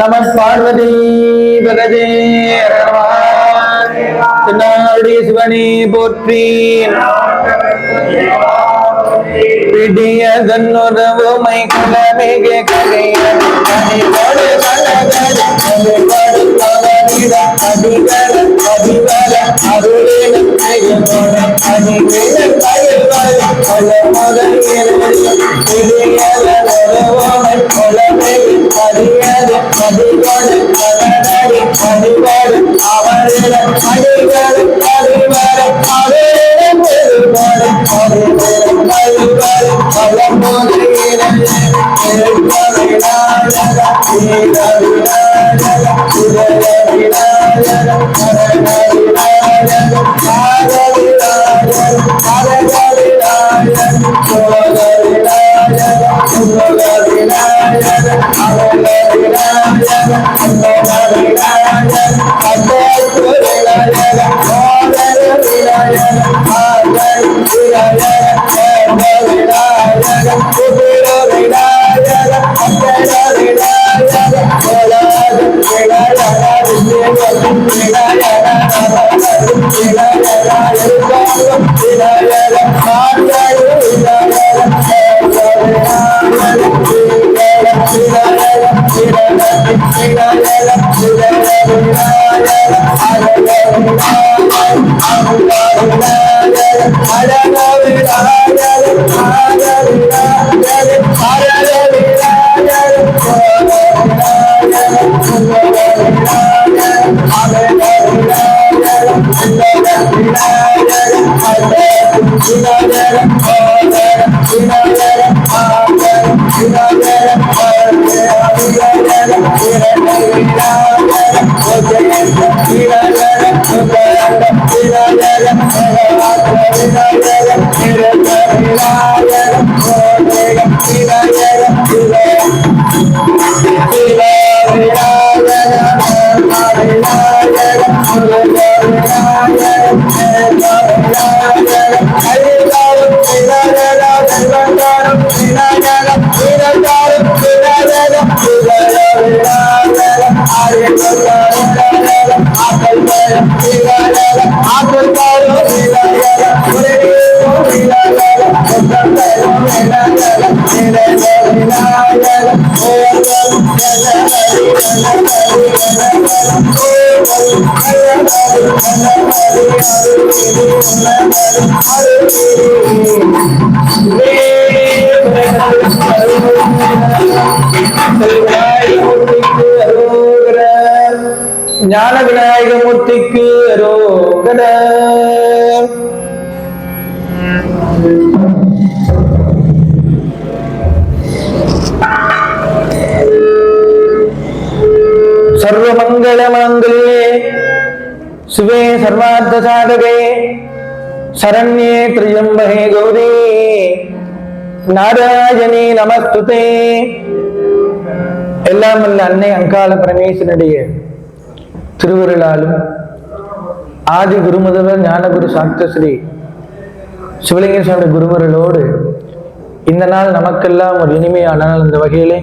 நம பார்வதி பகதே தென்னாடுடைய சிவனே போற்றி. பிடிய தன்னுறவுமை கலமிக கலையது அதிகோடு கலகது அதிகோடு கலனிட அதிகர அதிவர அருளினும் கையோட அதிகிர கைவர கொலமுதல் பிடிய தன்னுறவுமை கொலமிக அதிகது அதிகோடு கலனடி அதிகோடு அவரிட அதிகர அதிவர அருளினும் ஞான விநாயகமூர்த்திக்கு அரோகர. சர்வமங்கள மாங்கல்யே சிவே சர்வார்த்த சாதகே சரண்யே த்ரியம்பகே கௌரி நாராயணி நமஸ்துதே. எல்லாம் வல்ல அன்னை அங்காள பரமேஸ்வரனுடைய திருவருளாலும் ஆதி குருமுதல்வர் ஞானகுரு சாக்தஸ்ரீ சிவலிங்க சுவாமி குருவருளோடு இந்த நாள் நமக்கெல்லாம் ஒரு இனிமையான நாள். அந்த வகையிலே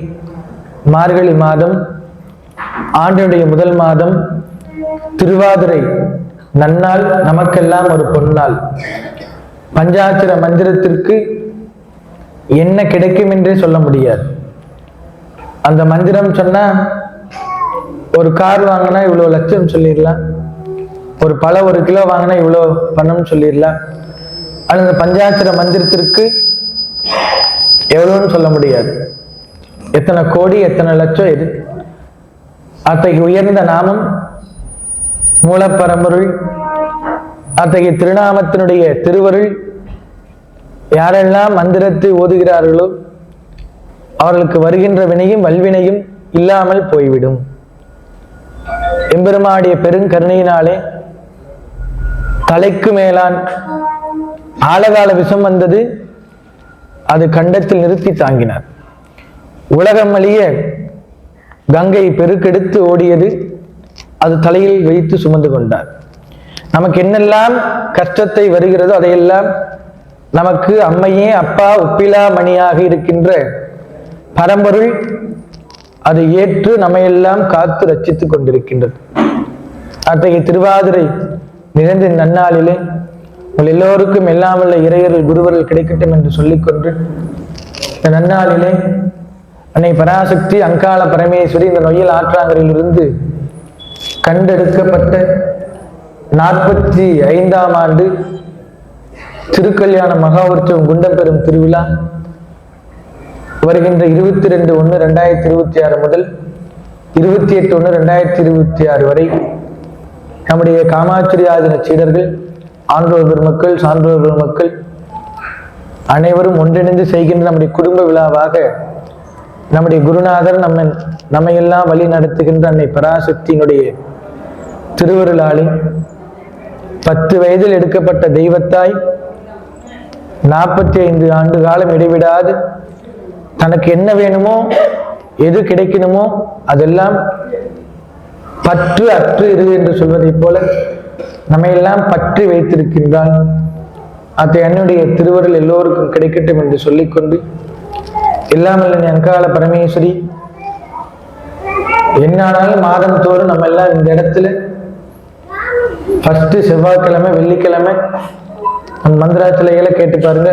மார்கழி மாதம், ஆண்டினுடைய முதல் மாதம், திருவாதிரை நன்னாள், நமக்கெல்லாம் ஒரு பொன்னாள். பஞ்சாட்சர மந்திரத்திற்கு என்ன கிடைக்கும் என்றே சொல்ல முடியாது. அந்த மந்திரம் சொன்னா ஒரு கார் வாங்கினா இவ்வளோ லட்சம் சொல்லிடலாம், ஒரு பழம் 1 கிலோ வாங்கினா இவ்வளோ பணம் சொல்லிடலாம். ஆனால் இந்த பஞ்சாட்சர மந்திரத்திற்கு எவ்வளோன்னு சொல்ல முடியாது. எத்தனை கோடி எத்தனை லட்சம் எது. அத்தகைய உயர்ந்த நாமம் மூலப்பரம்பொருள், அத்தகைய திருநாமத்தினுடைய திருவருள் யாரெல்லாம் மந்திரத்தை ஓதுகிறார்களோ அவர்களுக்கு வருகின்ற வினையும் வல்வினையும் இல்லாமல் போய்விடும். எம்பெருமானுடைய பெருங்கருணையினாலே தலைக்கு மேலான் ஆழகால விஷம் வந்தது, அது கண்டத்தில் நிறுத்தி தாங்கினார். உலகம் அழிய கங்கை பெருக்கெடுத்து ஓடியது, அது தலையில் வைத்து சுமந்து கொண்டார். நமக்கு என்னெல்லாம் கஷ்டத்தை வருகிறதோ அதையெல்லாம் நமக்கு அம்மையே அப்பா உப்பிலா மணியாக இருக்கின்ற பரம்பொருள் அதை ஏற்று நம்மையெல்லாம் காத்து ரட்சித்துக் கொண்டிருக்கின்றது. அத்தகைய திருவாதிரை நிறைந்த நன்னாளிலே உங்கள் எல்லோருக்கும் எல்லாம் உள்ள இறையர்கள் குருவர்கள் கிடைக்கட்டும் என்று சொல்லிக்கொண்டு, இந்த நன்னாளிலே அன்னை பராசக்தி அங்காள பரமேஸ்வரி இந்த நொய்யல் ஆற்றாங்கரையிலிருந்து கண்டெடுக்கப்பட்ட 45ஆம் ஆண்டு திருக்கல்யாண மகா உற்சவம் குண்டம்பெரும் திருவிழா வருகின்ற 22/1/2026 முதல் 28/1/2026 வரை நம்முடைய காமாட்சி ஆதீன சீடர்கள், ஆன்றோர் பெருமக்கள், சான்றோர் பெருமக்கள் அனைவரும் ஒன்றிணைந்து செய்கின்ற நம்முடைய குடும்ப விழாவாக நம்முடைய குருநாதர் நம்மையெல்லாம் வழி நடத்துகின்ற அன்னை பராசக்தியினுடைய திருவருளாலே 10 வயதில் எடுக்கப்பட்ட தெய்வத்தாய் 45 ஆண்டு காலம் இடைவிடாது தனக்கு என்ன வேணுமோ, எது கிடைக்கணுமோ அதெல்லாம் பற்று அற்று இரு என்று சொல்வதை போல நம்மையெல்லாம் பற்றி வைத்திருக்கின்றாள். அதை என்னுடைய திருவருள் எல்லோருக்கும் கிடைக்கட்டும் என்று சொல்லிக்கொண்டு, எல்லாமல்ல அங்காள பரமேஸ்வரி என்னானாலும் மாதம் தோறும் நம்ம எல்லாம் இந்த இடத்துல ஃபர்ஸ்ட் செவ்வாய்க்கிழமை, வெள்ளிக்கிழமை மந்திராச்சலைகளை கேட்டு பாருங்க,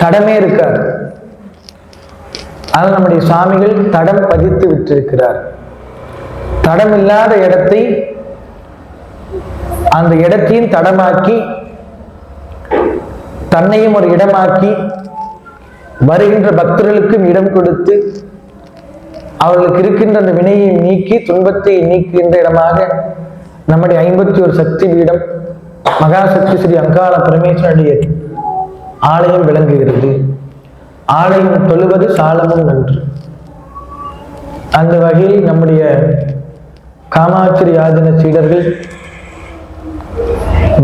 தடமே இருக்காது. ஆனால் நம்முடைய சுவாமிகள் தடம் பதித்து விட்டிருக்கிறார். தடம் இல்லாத இடத்தை அந்த இடத்தையும் தடமாக்கி தன்னையும் ஒரு இடமாக்கி வருகின்ற பக்தர்களுக்கும் இடம் கொடுத்து அவர்களுக்கு இருக்கின்ற அந்த வினையை நீக்கி துன்பத்தை நீக்குகின்ற இடமாக நம்முடைய 51 சக்தி பீடம் மகாசக்தி ஸ்ரீ அங்காள பரமேஸ்வரனுடைய ஆலயம் விளங்குகிறது. ஆலயம் தொழுவது சாலமும் நன்று. அந்த வகையில் நம்முடைய காமாட்சி ஆதீன சீடர்கள்,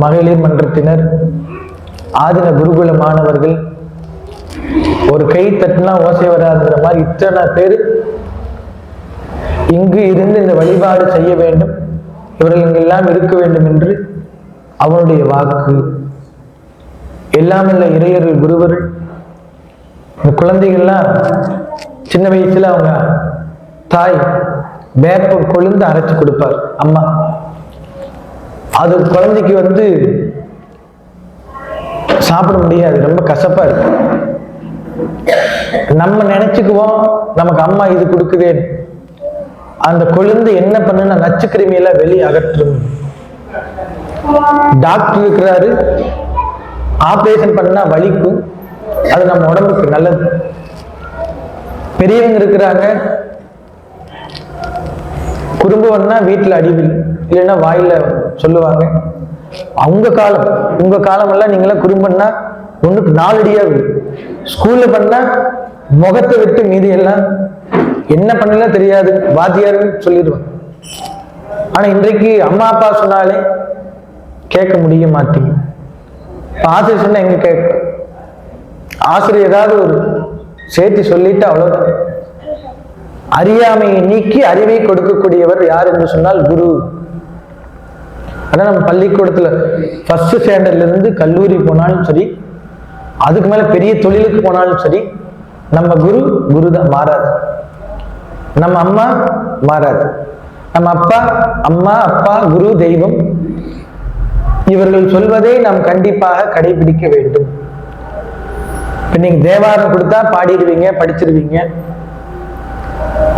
மகளிர் மன்றத்தினர், ஆதீன குருகுல மாணவர்கள் ஒரு கை தட்டினா ஓசை வராதுங்கிற மாதிரி இத்தனை பேர் இங்கு இருந்து இந்த வழிபாடு செய்ய வேண்டும், இவர்கள் இங்கெல்லாம் இருக்க வேண்டும் என்று அவனுடைய வாக்கு. எல்லாமல்ல இறையர்கள் குருவர்கள் இந்த குழந்தைகள்லாம் சின்ன வயசுல அவங்க தாய் வேப்ப கொழுந்து அரைச்சு கொடுப்பார் அம்மா. அது குழந்தைக்கு சாப்பிட முடியாது, ரொம்ப கசப்பா இருக்கு. நம்ம நினைச்சுக்குவோம் நமக்கு அம்மா இது கொடுக்குதேன். அந்த கொழுந்து என்ன பண்ணுன்னா நச்சுக்கிருமியெல்லாம் வெளியே அகற்றும். டாக்டர் இருக்கிறாரு, ஆபரேஷன் பண்ணா வலிக்கும், அது நம்ம உடம்புக்கு நல்லது. பெரியவங்க இருக்கிறாங்க, குறும்புவன்னா வீட்டுல அடிவில் இல்லைன்னா வாயில சொல்லுவாங்க. அவங்க காலம், உங்க காலம் எல்லாம் நீங்களாம் குறும்பன்னா ஒண்ணுக்கு 4 அடியா விடும். ஸ்கூல்ல பண்ணா முகத்தை விட்டு மீதி எல்லாம் என்ன பண்ணல தெரியாது, வாத்தியார் சொல்லிடுவாங்க. ஆனா இன்றைக்கு அம்மா அப்பா சொன்னாலே கேட்க முடிய மாட்டீங்க. ஆசிரியர் சொன்னா எங்க கேட்க, ஆசிரியர் ஏதாவது ஒரு சேர்த்து சொல்லிட்டு அவ்வளவுதான். அறியாமையை நீக்கி அறிவை கொடுக்கக்கூடியவர் யார் என்று சொன்னால் குரு. அதான் நம்ம பள்ளிக்கூடத்துல ஃபர்ஸ்ட் ஸ்டாண்டர்ட்ல இருந்து கல்லூரி போனாலும் சரி, அதுக்கு மேல பெரிய தொழிலுக்கு போனாலும் சரி, நம்ம குரு தான், மாறாது. நம்ம அம்மா மாறாது. நம்ம அப்பா, அம்மா, அப்பா, குரு, தெய்வம், இவர்கள் சொல்வதை நாம் கண்டிப்பாக கடைபிடிக்க வேண்டும். இப்ப நீங்க தேவாரம் கொடுத்தா பாடிடுவீங்க, படிச்சிருவீங்க.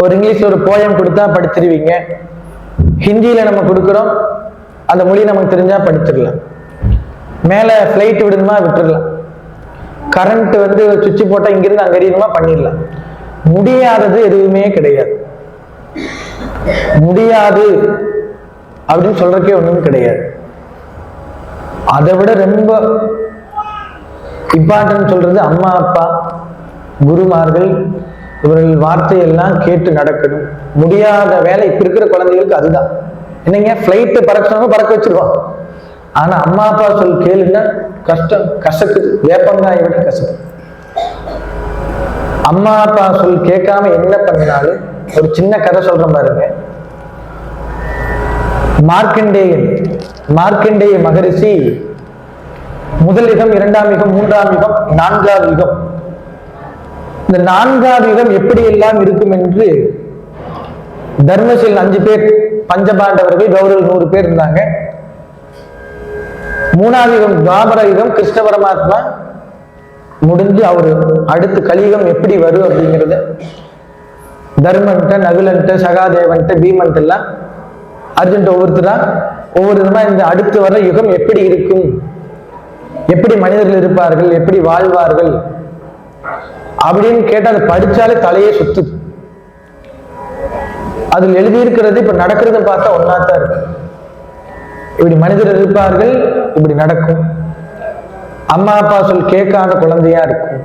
ஒரு இங்கிலீஷ்ல ஒரு போயம் கொடுத்தா படிச்சிருவீங்க. ஹிந்தியில நம்ம கொடுக்குறோம், அந்த மொழி நமக்கு தெரிஞ்சா படிச்சிடலாம். மேல பிளைட் விடணுமா விட்டுடலாம். கரண்ட் சுவிட்ச் போட்டா இங்கிருந்து அங்க எறியணுமா பண்ணிடலாம். முடியாதது எதுவுமே கிடையாது. முடியாது அப்படின்னு சொல்றதுக்கே ஒண்ணும் கிடையாது. அதை விட ரொம்ப இம்பார்ட்டன்ட் சொல்றது அம்மா அப்பா குருமார்கள், இவர்கள் வார்த்தையெல்லாம் கேட்டு நடக்கணும். முடியாத வேலை இப்ப இருக்கிற குழந்தைகளுக்கு அதுதான். என்னங்க பிளைட்டு பறக்கணும், பறக்க வச்சிருக்கோம். ஆனா அம்மா அப்பா சொல் கேளுன்னா கஷ்டம், கசக்குது, வேப்பங்காயை விட கசக்கு. அம்மா அப்பா சொல் கேட்காம என்ன பண்ணினாலும், ஒரு சின்ன கதை சொல்றேன் பாருங்க. மார்க்கண்டேய மகரிஷி முதல் யுகம், 2ஆம் யுகம், 3ஆம் யுகம், 4வது யுகம். இந்த 4வது யுகம் எப்படி எல்லாம் இருக்கும் என்று தர்மசீலன் 5 பேர், பஞ்சபாண்டவர்கள், கௌரவர்கள் 100 பேர் இருந்தாங்க. 3ஆவது யுகம் துவாபர யுகம், கிருஷ்ண பரமாத்மா முடிஞ்சு அவரு அடுத்து கலியுகம் எப்படி வரும் அப்படிங்கிறத தர்மன்ட்ட, நகுலன்ட்ட, சகாதேவன்ட்ட, பீமன்ட்ட எல்லாம் அர்ஜுன்ட்ட ஒவ்வொரு விதமா இந்த அடுத்து வர யுகம் எப்படி இருக்கும், எப்படி மனிதர்கள் இருப்பார்கள், எப்படி வாழ்வார்கள் அப்படின்னு கேட்டு அதை படிச்சாலே தலையே சுத்துது. அதில் எழுதியிருக்கிறது இப்ப நடக்கிறத பார்த்தா ஒன்னாத்தான் இருக்கு. இப்படி மனிதர்கள் இருப்பார்கள், இப்படி நடக்கும், அம்மா அப்பா சொல் கேட்காத குழந்தையா இருக்கும்,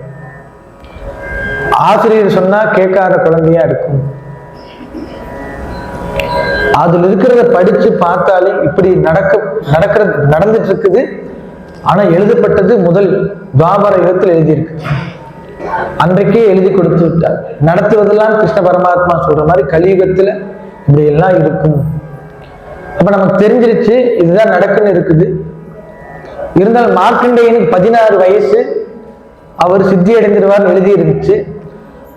ஆசிரியர் சொன்னா கேட்காத குழந்தையா இருக்கும். அதுல இருக்கிறத படிச்சு பார்த்தாலே இப்படி நடந்துட்டு இருக்குது. ஆனா எழுதப்பட்டது முதல் துவாபர யுகத்தில் எழுதியிருக்கு. அன்றைக்கே எழுதி கொடுத்து விட்டார். நடத்துவதெல்லாம் கிருஷ்ண பரமாத்மா சொல்ற மாதிரி கலியுகத்துல இப்படி எல்லாம் இருக்கும். அப்ப நமக்கு தெரிஞ்சிருச்சு இதுதான் நடக்குன்னு இருக்குது. இருந்தாலும் மார்க்கண்டேயனுக்கு 16 வயசு, அவர் சித்தி அடைந்திருவார் எழுதி இருந்துச்சு.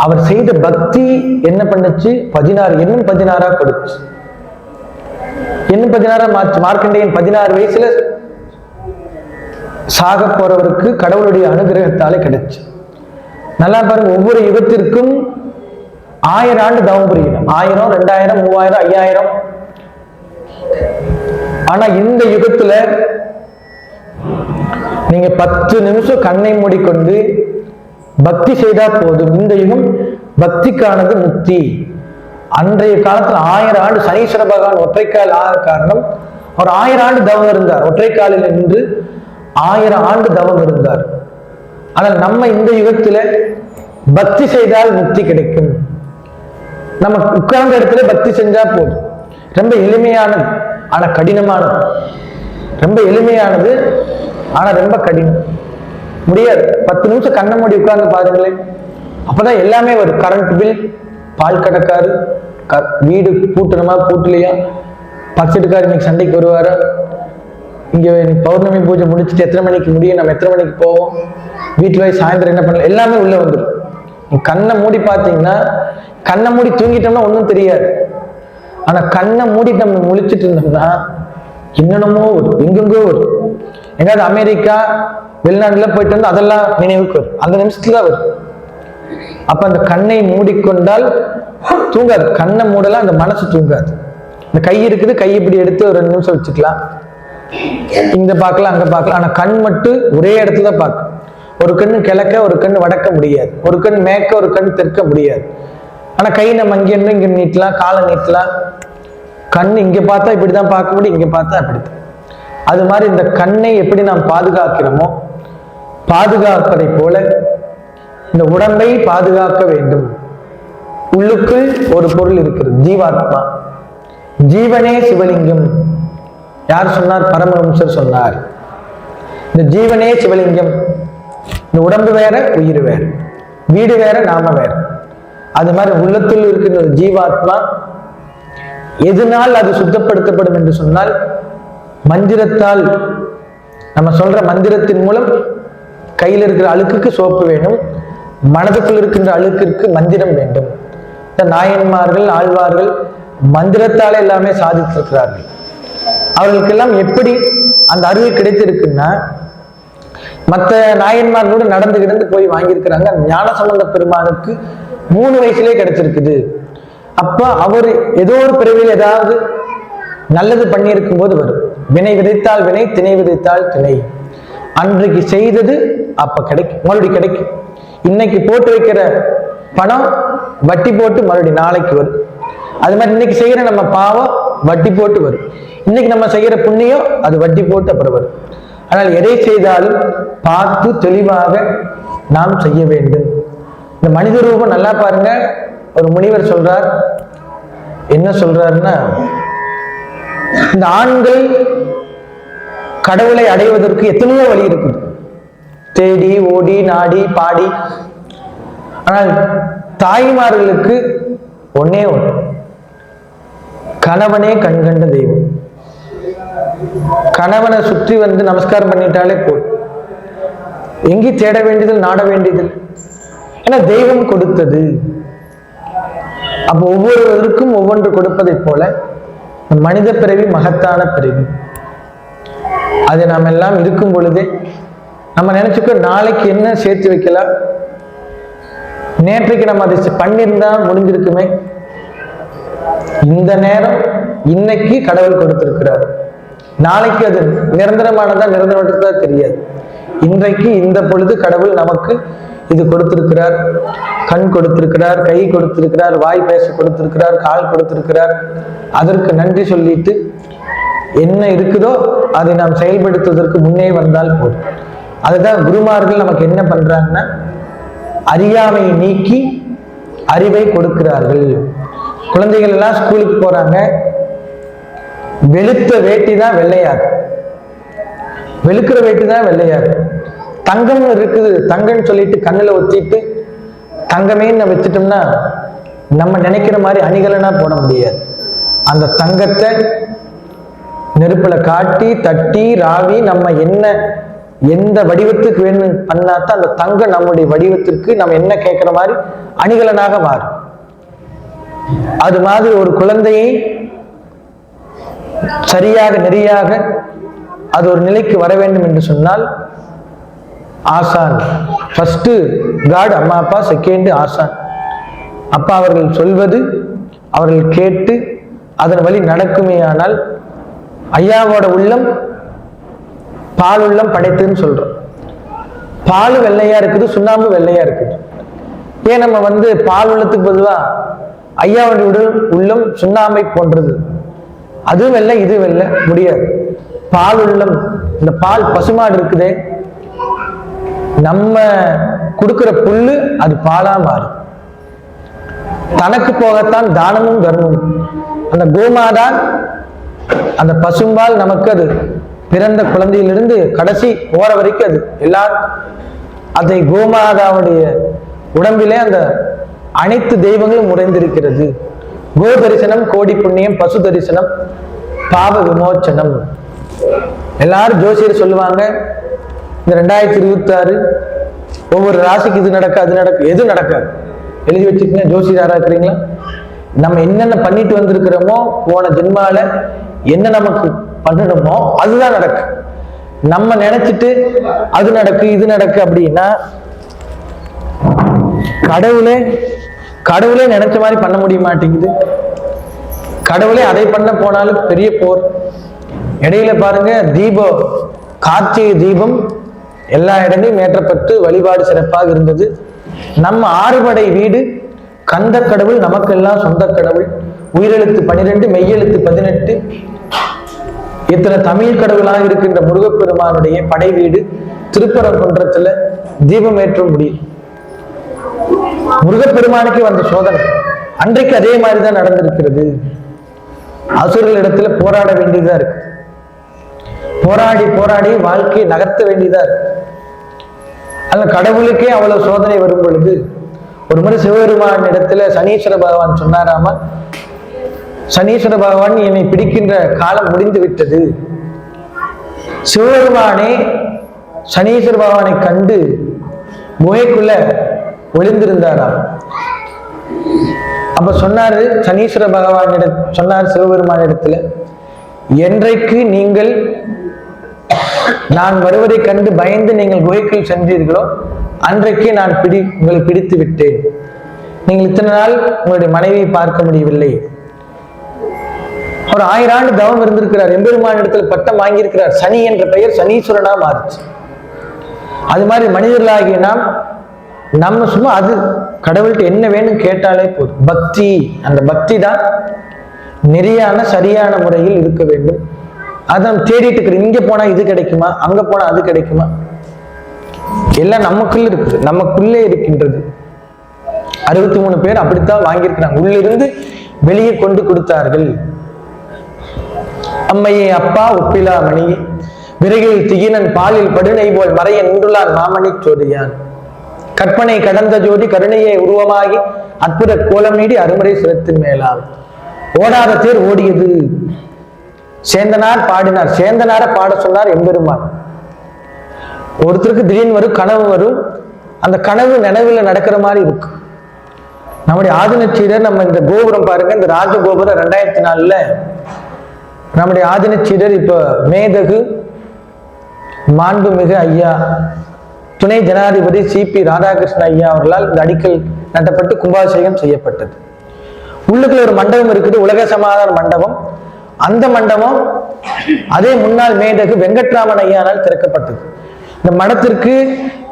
அவர் செய்த பக்தி என்ன பண்ணுச்சு, 16 இன்னும் 16 கொடுச்சு, இன்னும் 16 மார்ச். மார்க்கண்டேயன் 16 வயசுல சாக போறவருக்கு கடவுளுடைய அனுகிரகத்தாலே கிடைச்சு. நல்லா பாருங்க, ஒவ்வொரு யுகத்திற்கும் 1000 ஆண்டு தவம் புரியணும். 1000, 2000, 3000, 5000. ஆனா இந்த யுகத்துல நீங்க 10 நிமிஷம் கண்ணை மூடிக்கொண்டு பக்தி செய்தா போதும். இந்த யுகம் பக்திக்கானது முக்தி. அன்றைய காலத்துல 1000 ஆண்டு சனீஸ்வர பகவான் ஒற்றைக்கால் ஆக காரணம், அவர் 1000 ஆண்டு தவம் இருந்தார். ஒற்றைக்காலில் நின்று 1000 ஆண்டு தவம் இருந்தார். ஆனால் நம்ம இந்த யுகத்துல பக்தி செய்தால் முக்தி கிடைக்கும். நம்ம உட்கார்ந்த இடத்துல பக்தி செஞ்சா போதும். ரொம்ப எளிமையானது ஆனா கடினமானது. ரொம்ப எளிமையானது ஆனா ரொம்ப கடினம். முடியாது. 10 நிமிஷம் கண்ணை மூடி உட்கார்ந்து பாருங்களேன், அப்பதான் எல்லாமே வரும். கரண்ட் பில், பால் கடைக்காரு, வீடு பூட்டணுமா பூட்டலையா, பக்ஸெட்டுக்காரு இன்னைக்கு சண்டைக்கு வருவாரா, இங்க பௌர்ணமி பூஜை முடிச்சுட்டு எத்தனை மணிக்கு முடியும், நம்ம எத்தனை மணிக்கு போவோம், வீட்டுல போய் சாயந்தரம் என்ன பண்ணலாம், எல்லாமே உள்ள வந்துடும். கண்ணை மூடி பார்த்தீங்கன்னா, கண்ணை மூடி தூங்கிட்டோம்னா ஒன்றும் தெரியாது. ஆனா கண்ணை மூடி நம்ம முழிச்சிட்டு இருந்தோம்னா என்னென்னமோ வரும், எங்கெங்கோ வரும். எங்காவது அமெரிக்கா வெளிநாட்டுல போயிட்டு வந்து அதெல்லாம் நினைவுக்கு வரும், அந்த நிமிஷத்துல வரும். அப்ப அந்த கண்ணை மூடிக்கொண்டால் தூங்காது. கண்ணை மூடலாம், அந்த மனசு தூங்காது. இந்த கை இருக்குது, கை இப்படி எடுத்து ஒரு 2 நிமிஷம் வச்சுக்கலாம், இங்க பார்க்கலாம் அங்க பார்க்கலாம். ஆனா கண் மட்டும் ஒரே இடத்துல பார்க்கும். ஒரு கண்ணு கிழக்க, ஒரு கண்ணு வடக்க முடியாது, ஒரு கண் மேற்க, ஒரு கண் தெற்க முடியாது. ஆனா கை நம்ம இங்க நீட்டலாம், காலை நீட்டலாம். கண் இங்க பார்த்தா இப்படிதான் பார்க்க முடியும், இங்க பார்த்தா அப்படித்தான். அது மாதிரி இந்த கண்ணை எப்படி நாம் பாதுகாக்கிறோமோ, பாதுகாப்பதை போல இந்த உடம்பை பாதுகாக்க வேண்டும். உள்ளுக்குள் ஒரு பொருள் இருக்கிறது, ஜீவாத்மா. ஜீவனே சிவலிங்கம். யார் சொன்னார்? பரமஹம்சர் சொன்னார். இந்த ஜீவனே சிவலிங்கம். இந்த உடம்பு வேற, உயிர் வேற, வீடு வேற, நாம வேற. அது மாதிரி உள்ளத்தில் இருக்கின்ற ஜீவாத்மா எதனால் அது சுத்தப்படுத்தப்படும் என்று சொன்னால், மந்திரத்தால். நம்ம சொல்ற மந்திரத்தின் மூலம் கையில் இருக்கிற அழுக்குக்கு சோப்பு வேணும், மனதுக்குள் இருக்கின்ற அழுக்கிற்கு மந்திரம் வேண்டும். இந்த நாயன்மார்கள், ஆழ்வார்கள் மந்திரத்தாலே எல்லாமே சாதித்திருக்கிறார்கள். அவர்களுக்கெல்லாம் எப்படி அந்த அறிவு கிடைத்திருக்குன்னா, மற்ற நாயன்மார்களோடு நடந்து கிடந்து போய் வாங்கியிருக்கிறாங்க. ஞானசம்பந்த பெருமானுக்கு 3 வயசுலேயே கிடைச்சிருக்குது. அப்ப அவர் ஏதோ ஒரு பிறவியில் ஏதாவது நல்லது பண்ணியிருக்கும் போது வரும். வினை விதைத்தால் வினை, திணை விதைத்தால் திணை. அன்றைக்கு செய்தது அப்ப கிடைக்கும், மறுபடியும் கிடைக்கும். இன்னைக்கு போட்டு வைக்கிற பணம் வட்டி போட்டு மறுபடியும் நாளைக்கு வரும். அது மாதிரி இன்னைக்கு செய்யற நம்ம பாவம் வட்டி போட்டு வரும். இன்னைக்கு நம்ம செய்யற புண்ணியம் அது வட்டி போட்டு அப்புறம் வரும். ஆனால் எதை செய்தாலும் பார்த்து தெளிவாக நாம் செய்ய வேண்டும். இந்த மனித ரூபம் நல்லா பாருங்க. ஒரு முனிவர் சொல்றார், என்ன சொல்றாருன்னா, இந்த ஆண்கள் கடவுளை அடைவதற்கு எத்தனையோ வழி இருக்குது, தேடி ஓடி நாடி பாடி. ஆனால் தாய்மார்களுக்கு ஒன்னே ஒன்று, கணவனே கண்கண்ட தெய்வம். கணவனை சுற்றி வந்து நமஸ்காரம் பண்ணிட்டாலே போதும். எங்கேயும் தேட வேண்டியதில், நாட வேண்டியதில். ஏன்னா தெய்வம் கொடுத்தது. அப்போ ஒவ்வொருவருக்கும் ஒவ்வொன்று கொடுப்பதை போல மனித பிறவி மகத்தான பிறவி. அது நாம் எல்லாம் இருக்கும் பொழுதே நம்ம நினைச்சுக்கோ, நாளைக்கு என்ன சேர்த்து வைக்கலாம், நேற்றைக்கு நம்ம அதை பண்ணியிருந்தா முடிஞ்சிருக்குமே. இந்த நேரம் இன்னைக்கு கடவுள் கொடுத்திருக்கிறார். நாளைக்கு அது நிரந்தரமானதா நிரந்தரமானதா தெரியாது. இன்றைக்கு இந்த பொழுது கடவுள் நமக்கு இது கொடுத்திருக்கிறார். கண் கொடுத்திருக்கிறார், கை கொடுத்திருக்கிறார், வாய் பேச கொடுத்திருக்கிறார், கால் கொடுத்திருக்கிறார். அதற்கு நன்றி சொல்லிட்டு என்ன இருக்குதோ அதை நாம் செயல்படுத்துவதற்கு முன்னே வந்தால் போதும். அதுதான் குருமார்கள் நமக்கு என்ன பண்றாங்கன்னா, அறியாமையை நீக்கி அறிவை கொடுக்கிறார்கள். குழந்தைகள் எல்லாம் ஸ்கூலுக்கு போறாங்க, வெளுத்த வேட்டி தான் வெள்ளையாகும், வெளுக்கிற வேட்டி தான் வெள்ளையாகும். தங்கம் இருக்குது, தங்கம்னு சொல்லிட்டு கண்ணுல ஒத்திட்டு தங்கமேன்னு வச்சுட்டோம்னா நம்ம நினைக்கிற மாதிரி அணிகலனா போட முடியாது. அந்த தங்கத்தை நெருப்புல காட்டி தட்டி ராவி நம்ம என்ன எந்த வடிவத்துக்கு வேணும் பண்ணாதான் அந்த தங்கம் நம்முடைய வடிவத்திற்கு நம்ம என்ன கேட்கிற மாதிரி அணிகலனாக மாறும். அது மாதிரி ஒரு குழந்தையை சரியாக நெறியாக அது ஒரு நிலைக்கு வர வேண்டும் என்று சொன்னால் ஆசான் ஃபர்ஸ்ட் காட், அம்மா அப்பா செகண்ட் ஆசான். அப்பா அவர்கள் சொல்வது அவர்கள் கேட்டு அதன் வழி நடக்குமே. ஆனால் ஐயாவோட உள்ளம் பால் உள்ளம் படைத்துன்னு சொல்றோம். பால் வெள்ளையா இருக்குது, சுண்ணாம்பு வெள்ளையா இருக்குது. ஏன் நம்ம பால் உள்ளத்துக்கு பொதுவா ஐயாவுடைய உடல் உள்ளம் சுண்ணாம்பை போன்றது, அது வெள்ளை இது வெள்ளை முடியாது. பால் உள்ளம், இந்த பால் பசுமாடு இருக்குதே, நம்ம கொடுக்கிற புல்லு அது பாலா மாறும். தனக்கு போகத்தான் தானமும் தர்மமும். அந்த கோமாதான் அந்த பசும்பால் நமக்கு அது பிறந்த குழந்தையிலிருந்து கடைசி போற வரைக்கும் அது எல்லாரும் அதை கோமாதாவுடைய உடம்பிலே அந்த அனைத்து தெய்வங்களும் உறைந்திருக்கிறது. கோ தரிசனம் கோடி புண்ணியம், பசு தரிசனம் பாவ விமோச்சனம். எல்லாரும் ஜோசியர் சொல்லுவாங்க, இந்த 2026 ஒவ்வொரு ராசிக்கு இது நடக்க அது நடக்க, எது நடக்காது எழுதி வச்சுக்கங்க. ஜோசியராக இருக்கிறீங்களா? நம்ம என்னென்ன பண்ணிட்டு வந்திருக்கிறோமோ, போன ஜென்மால என்ன நமக்கு பண்ணணுமோ அதுதான் நடக்கு. நம்ம நினைச்சிட்டு அது நடக்கு இது நடக்கு அப்படின்னா கடவுளே நினைச்ச மாதிரி பண்ண முடிய மாட்டேங்குது. கடவுளே அதை பண்ண போனாலும் பெரிய போர். இடையில பாருங்க, தீபம், கார்த்திகை தீபம் எல்லா இடங்களையும் ஏற்றப்பட்டு வழிபாடு சிறப்பாக இருந்தது. நம்ம ஆறுபடை வீடு கந்த கடவுள், நமக்கெல்லாம் சொந்த கடவுள். உயிரெழுத்து 12, மெய்யெழுத்து 18, இத்தனை தமிழ் கடவுளாக இருக்கின்ற முருகப்பெருமானுடைய படை வீடு திருப்பரங்குன்றத்துல தீபம் ஏற்ற முடியும். முருகப்பெருமானுக்கு வந்த சோதனை அன்றைக்கு அதே மாதிரிதான் நடந்திருக்கிறது. அசுரர்களிடத்துல போராட வேண்டியதா இருக்கு, போராடி போராடி வாழ்க்கையை நகர்த்த வேண்டியதா இருக்கு. அந்த கடவுளுக்கே அவ்வளவு சோதனை வரும் பொழுது ஒரு முறை சிவபெருமான் இடத்துல சனீஸ்வர பகவான் சொன்னாராமா, சனீஸ்வர பகவான் என்னை பிடிக்கின்ற காலம் முடிந்து விட்டது. சிவபெருமானே சனீஸ்வர பகவானை கண்டு குகைக்குள்ள ஒளிந்திருந்தாராம். அப்ப சொன்னாரு சனீஸ்வர பகவான் சொன்னார் சிவபெருமான இடத்துல, என்றைக்கு நீங்கள் நான் வருவதை கண்டு பயந்து நீங்கள் குகைக்குள் சென்றீர்களோ அன்றைக்கே நான் உங்களை பிடித்து விட்டேன். நீங்கள் இத்தனை நாள் உங்களுடைய மனைவியை பார்க்க முடியவில்லை. அவர் 1000 ஆண்டு தவம் இருந்திருக்கிறார், எம்பெருமான இடத்துல பட்டம் வாங்கியிருக்கிறார். சனி என்ற பெயர் சனீஸ்வரனா மாறுச்சு. அது மாதிரி மனிதர்களாகிய நம்ம சும்மா அது கடவுள்கிட்ட என்ன வேணும் கேட்டாலே போதும். பக்தி, அந்த பக்தி தான் நெறியான சரியான முறையில் இருக்க வேண்டும். அதான் தேடிட்டு இருக்கிற, இங்க போனா இது கிடைக்குமா, அங்க போனா அது கிடைக்குமா, எல்லாம் நமக்குள்ள இருக்குது, நமக்குள்ளே இருக்கின்றது. 63 பேர் அப்படித்தான் வாங்கியிருக்கிறாங்க, உள்ளிருந்து வெளியே கொண்டு கொடுத்தார்கள். அம்மையே அப்பா ஒப்பிலா மணி விரைவில் திகினன் பாலில் படுனை போல் மறைய நின்றுள்ளான் மாமணி சோதியான். கற்பனை கடந்த ஜோதி கருணையை உருவமாகி அற்புத கோலம் நீடி அருமுறை சிரத்தின் மேலாம். ஓடாத தேர் ஓடியது. சேந்தனார் பாடினார், சேந்தனார பாட சொன்னார் எம்பெருமான். ஒருத்தருக்கு திடீர்னு வரும் கனவு வரும், அந்த கனவு நினைவுல நடக்கிற மாதிரி இருக்கும். நம்முடைய ஆதினச்சீடர், நம்ம இந்த கோபுரம் பாருங்க, இந்த ராஜகோபுரம் 2004 நம்முடைய ஆதினச்சீடர் இப்ப மேதகு மாண்புமிகு ஐயா துணை ஜனாதிபதி சிபி ராதாகிருஷ்ண ஐயா அவர்களால் இந்த அடிக்கல் நட்டப்பட்டு கும்பாபிஷேகம் செய்யப்பட்டது. உள்ளுக்குள்ள ஒரு மண்டபம் இருக்குது, உலக சமாதான மண்டபம். அந்த மண்டபம் அதே முன்னாள் மேதகு வெங்கட்ராமன் ஐயானால் திறக்கப்பட்டது. இந்த மடத்திற்கு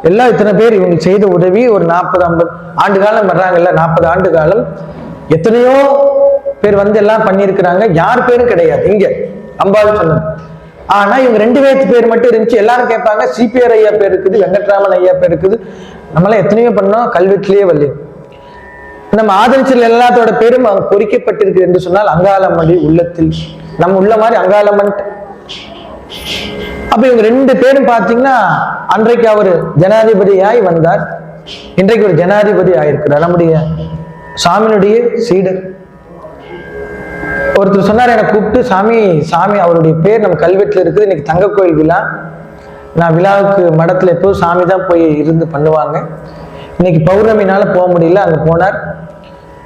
எல்லாம் இத்தனை பேர் இவங்க செய்த உதவி ஒரு 40-50 ஆண்டு காலம் வர்றாங்கல்ல, 40 ஆண்டு காலம் எத்தனையோ பேர் வந்து எல்லாம் பண்ணியிருக்கிறாங்க. யார் பேரும் கிடையாது இங்க அம்பாள் சொன்னது. ஆனா இவங்க 2 பேர் மட்டும் இருந்துச்சு. எல்லாரும் கேட்பாங்க, சிபிஆர் ஐயா பேர் இருக்குது, வெங்கட்ராமன் ஐயா பேர் இருக்குது. நம்மளாம் எத்தனையோ பண்ணோம், கல்வெட்டிலேயே வரல. நம்ம ஆதரிச்சல் எல்லாத்தோட பேரும் பொறிக்கப்பட்டிருக்கு என்று சொன்னால் அங்காளம்மன் உள்ளத்தில், நம்ம உள்ள மாதிரி அங்காளம்மன். அப்ப இவங்க 2 பேரும் பாத்தீங்கன்னா அன்றைக்கு அவர் ஜனாதிபதியாய் வந்தார், இன்றைக்கு ஒரு ஜனாதிபதி ஆயிருக்கிறார், நம்முடைய சாமியினுடைய சீடர். ஒருத்தர் சொன்னார், எனக்கு கூப்பிட்டு, சாமி அவருடைய பேர் நம்ம கல்வெட்டுல இருக்குது, இன்னைக்கு தங்க கோயில் விழா, நான் விழாவுக்கு மடத்துல எப்போதும் சாமி தான் போய் இருந்து பண்ணுவாங்க, இன்னைக்கு பௌர்ணமினால போக முடியல. அங்க போனார்,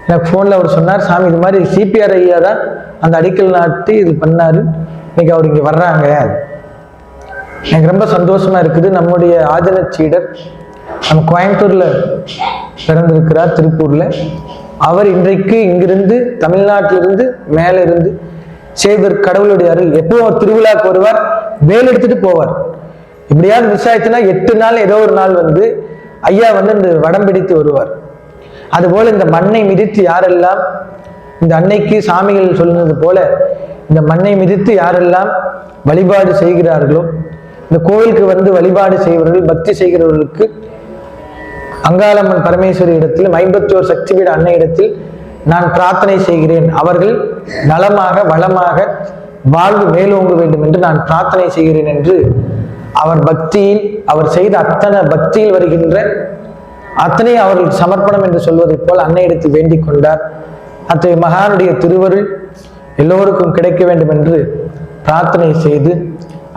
எனக்கு போன்ல அவர் சொன்னார், சாமி இது மாதிரி சிபிஆர் ஐயா தான் அந்த அடிக்கல் நாட்டி இது பண்ணாரு, இன்னைக்கு அவர் இங்க வர்றாங்க. எனக்கு ரொம்ப சந்தோஷமா இருக்குது. நம்முடைய ஆதினச்சீடர் நம்ம கோயம்புத்தூர்ல பிறந்திருக்கிறார், திருப்பூர்ல. அவர் இன்றைக்கு இங்கிருந்து தமிழ்நாட்டிலிருந்து மேல இருந்து செய்வர் கடவுளுடைய அருள். எப்போ திருவிழாக்கு வருவார், வேல் எடுத்துட்டு போவார். இப்படியாவது மிஸ் ஆயிடுச்சுன்னா 8 நாள் ஏதோ ஒரு நாள் வந்து ஐயா வந்து இந்த வடம் பிடித்து வருவார். அதுபோல இந்த மண்ணை மிதித்து யாரெல்லாம் இந்த அன்னைக்கு சாமிகள் சொல்லுவது போல இந்த மண்ணை மிதித்து யாரெல்லாம் வழிபாடு செய்கிறார்களோ, இந்த கோவிலுக்கு வந்து வழிபாடு செய்வர்கள், பக்தி செய்கிறவர்களுக்கு அங்காளம்மன் பரமேஸ்வரி இடத்தில் 51 சக்தி பீட அன்னை இடத்தில் நான் பிரார்த்தனை செய்கிறேன், அவர்கள் நலமாக வளமாக வாழ்வு மேலோங்க வேண்டும் என்று நான் பிரார்த்தனை செய்கிறேன் என்று அவர் பக்தியில், அவர் செய்த அத்தனை பக்தியில் வருகின்ற அத்தனை அவர்கள் சமர்ப்பணம் என்று சொல்வதை போல் அன்னை இடத்தில் வேண்டிக் கொண்டார். அத்தகைய மகானுடைய திருவருள் எல்லோருக்கும் கிடைக்க வேண்டும் என்று பிரார்த்தனை செய்து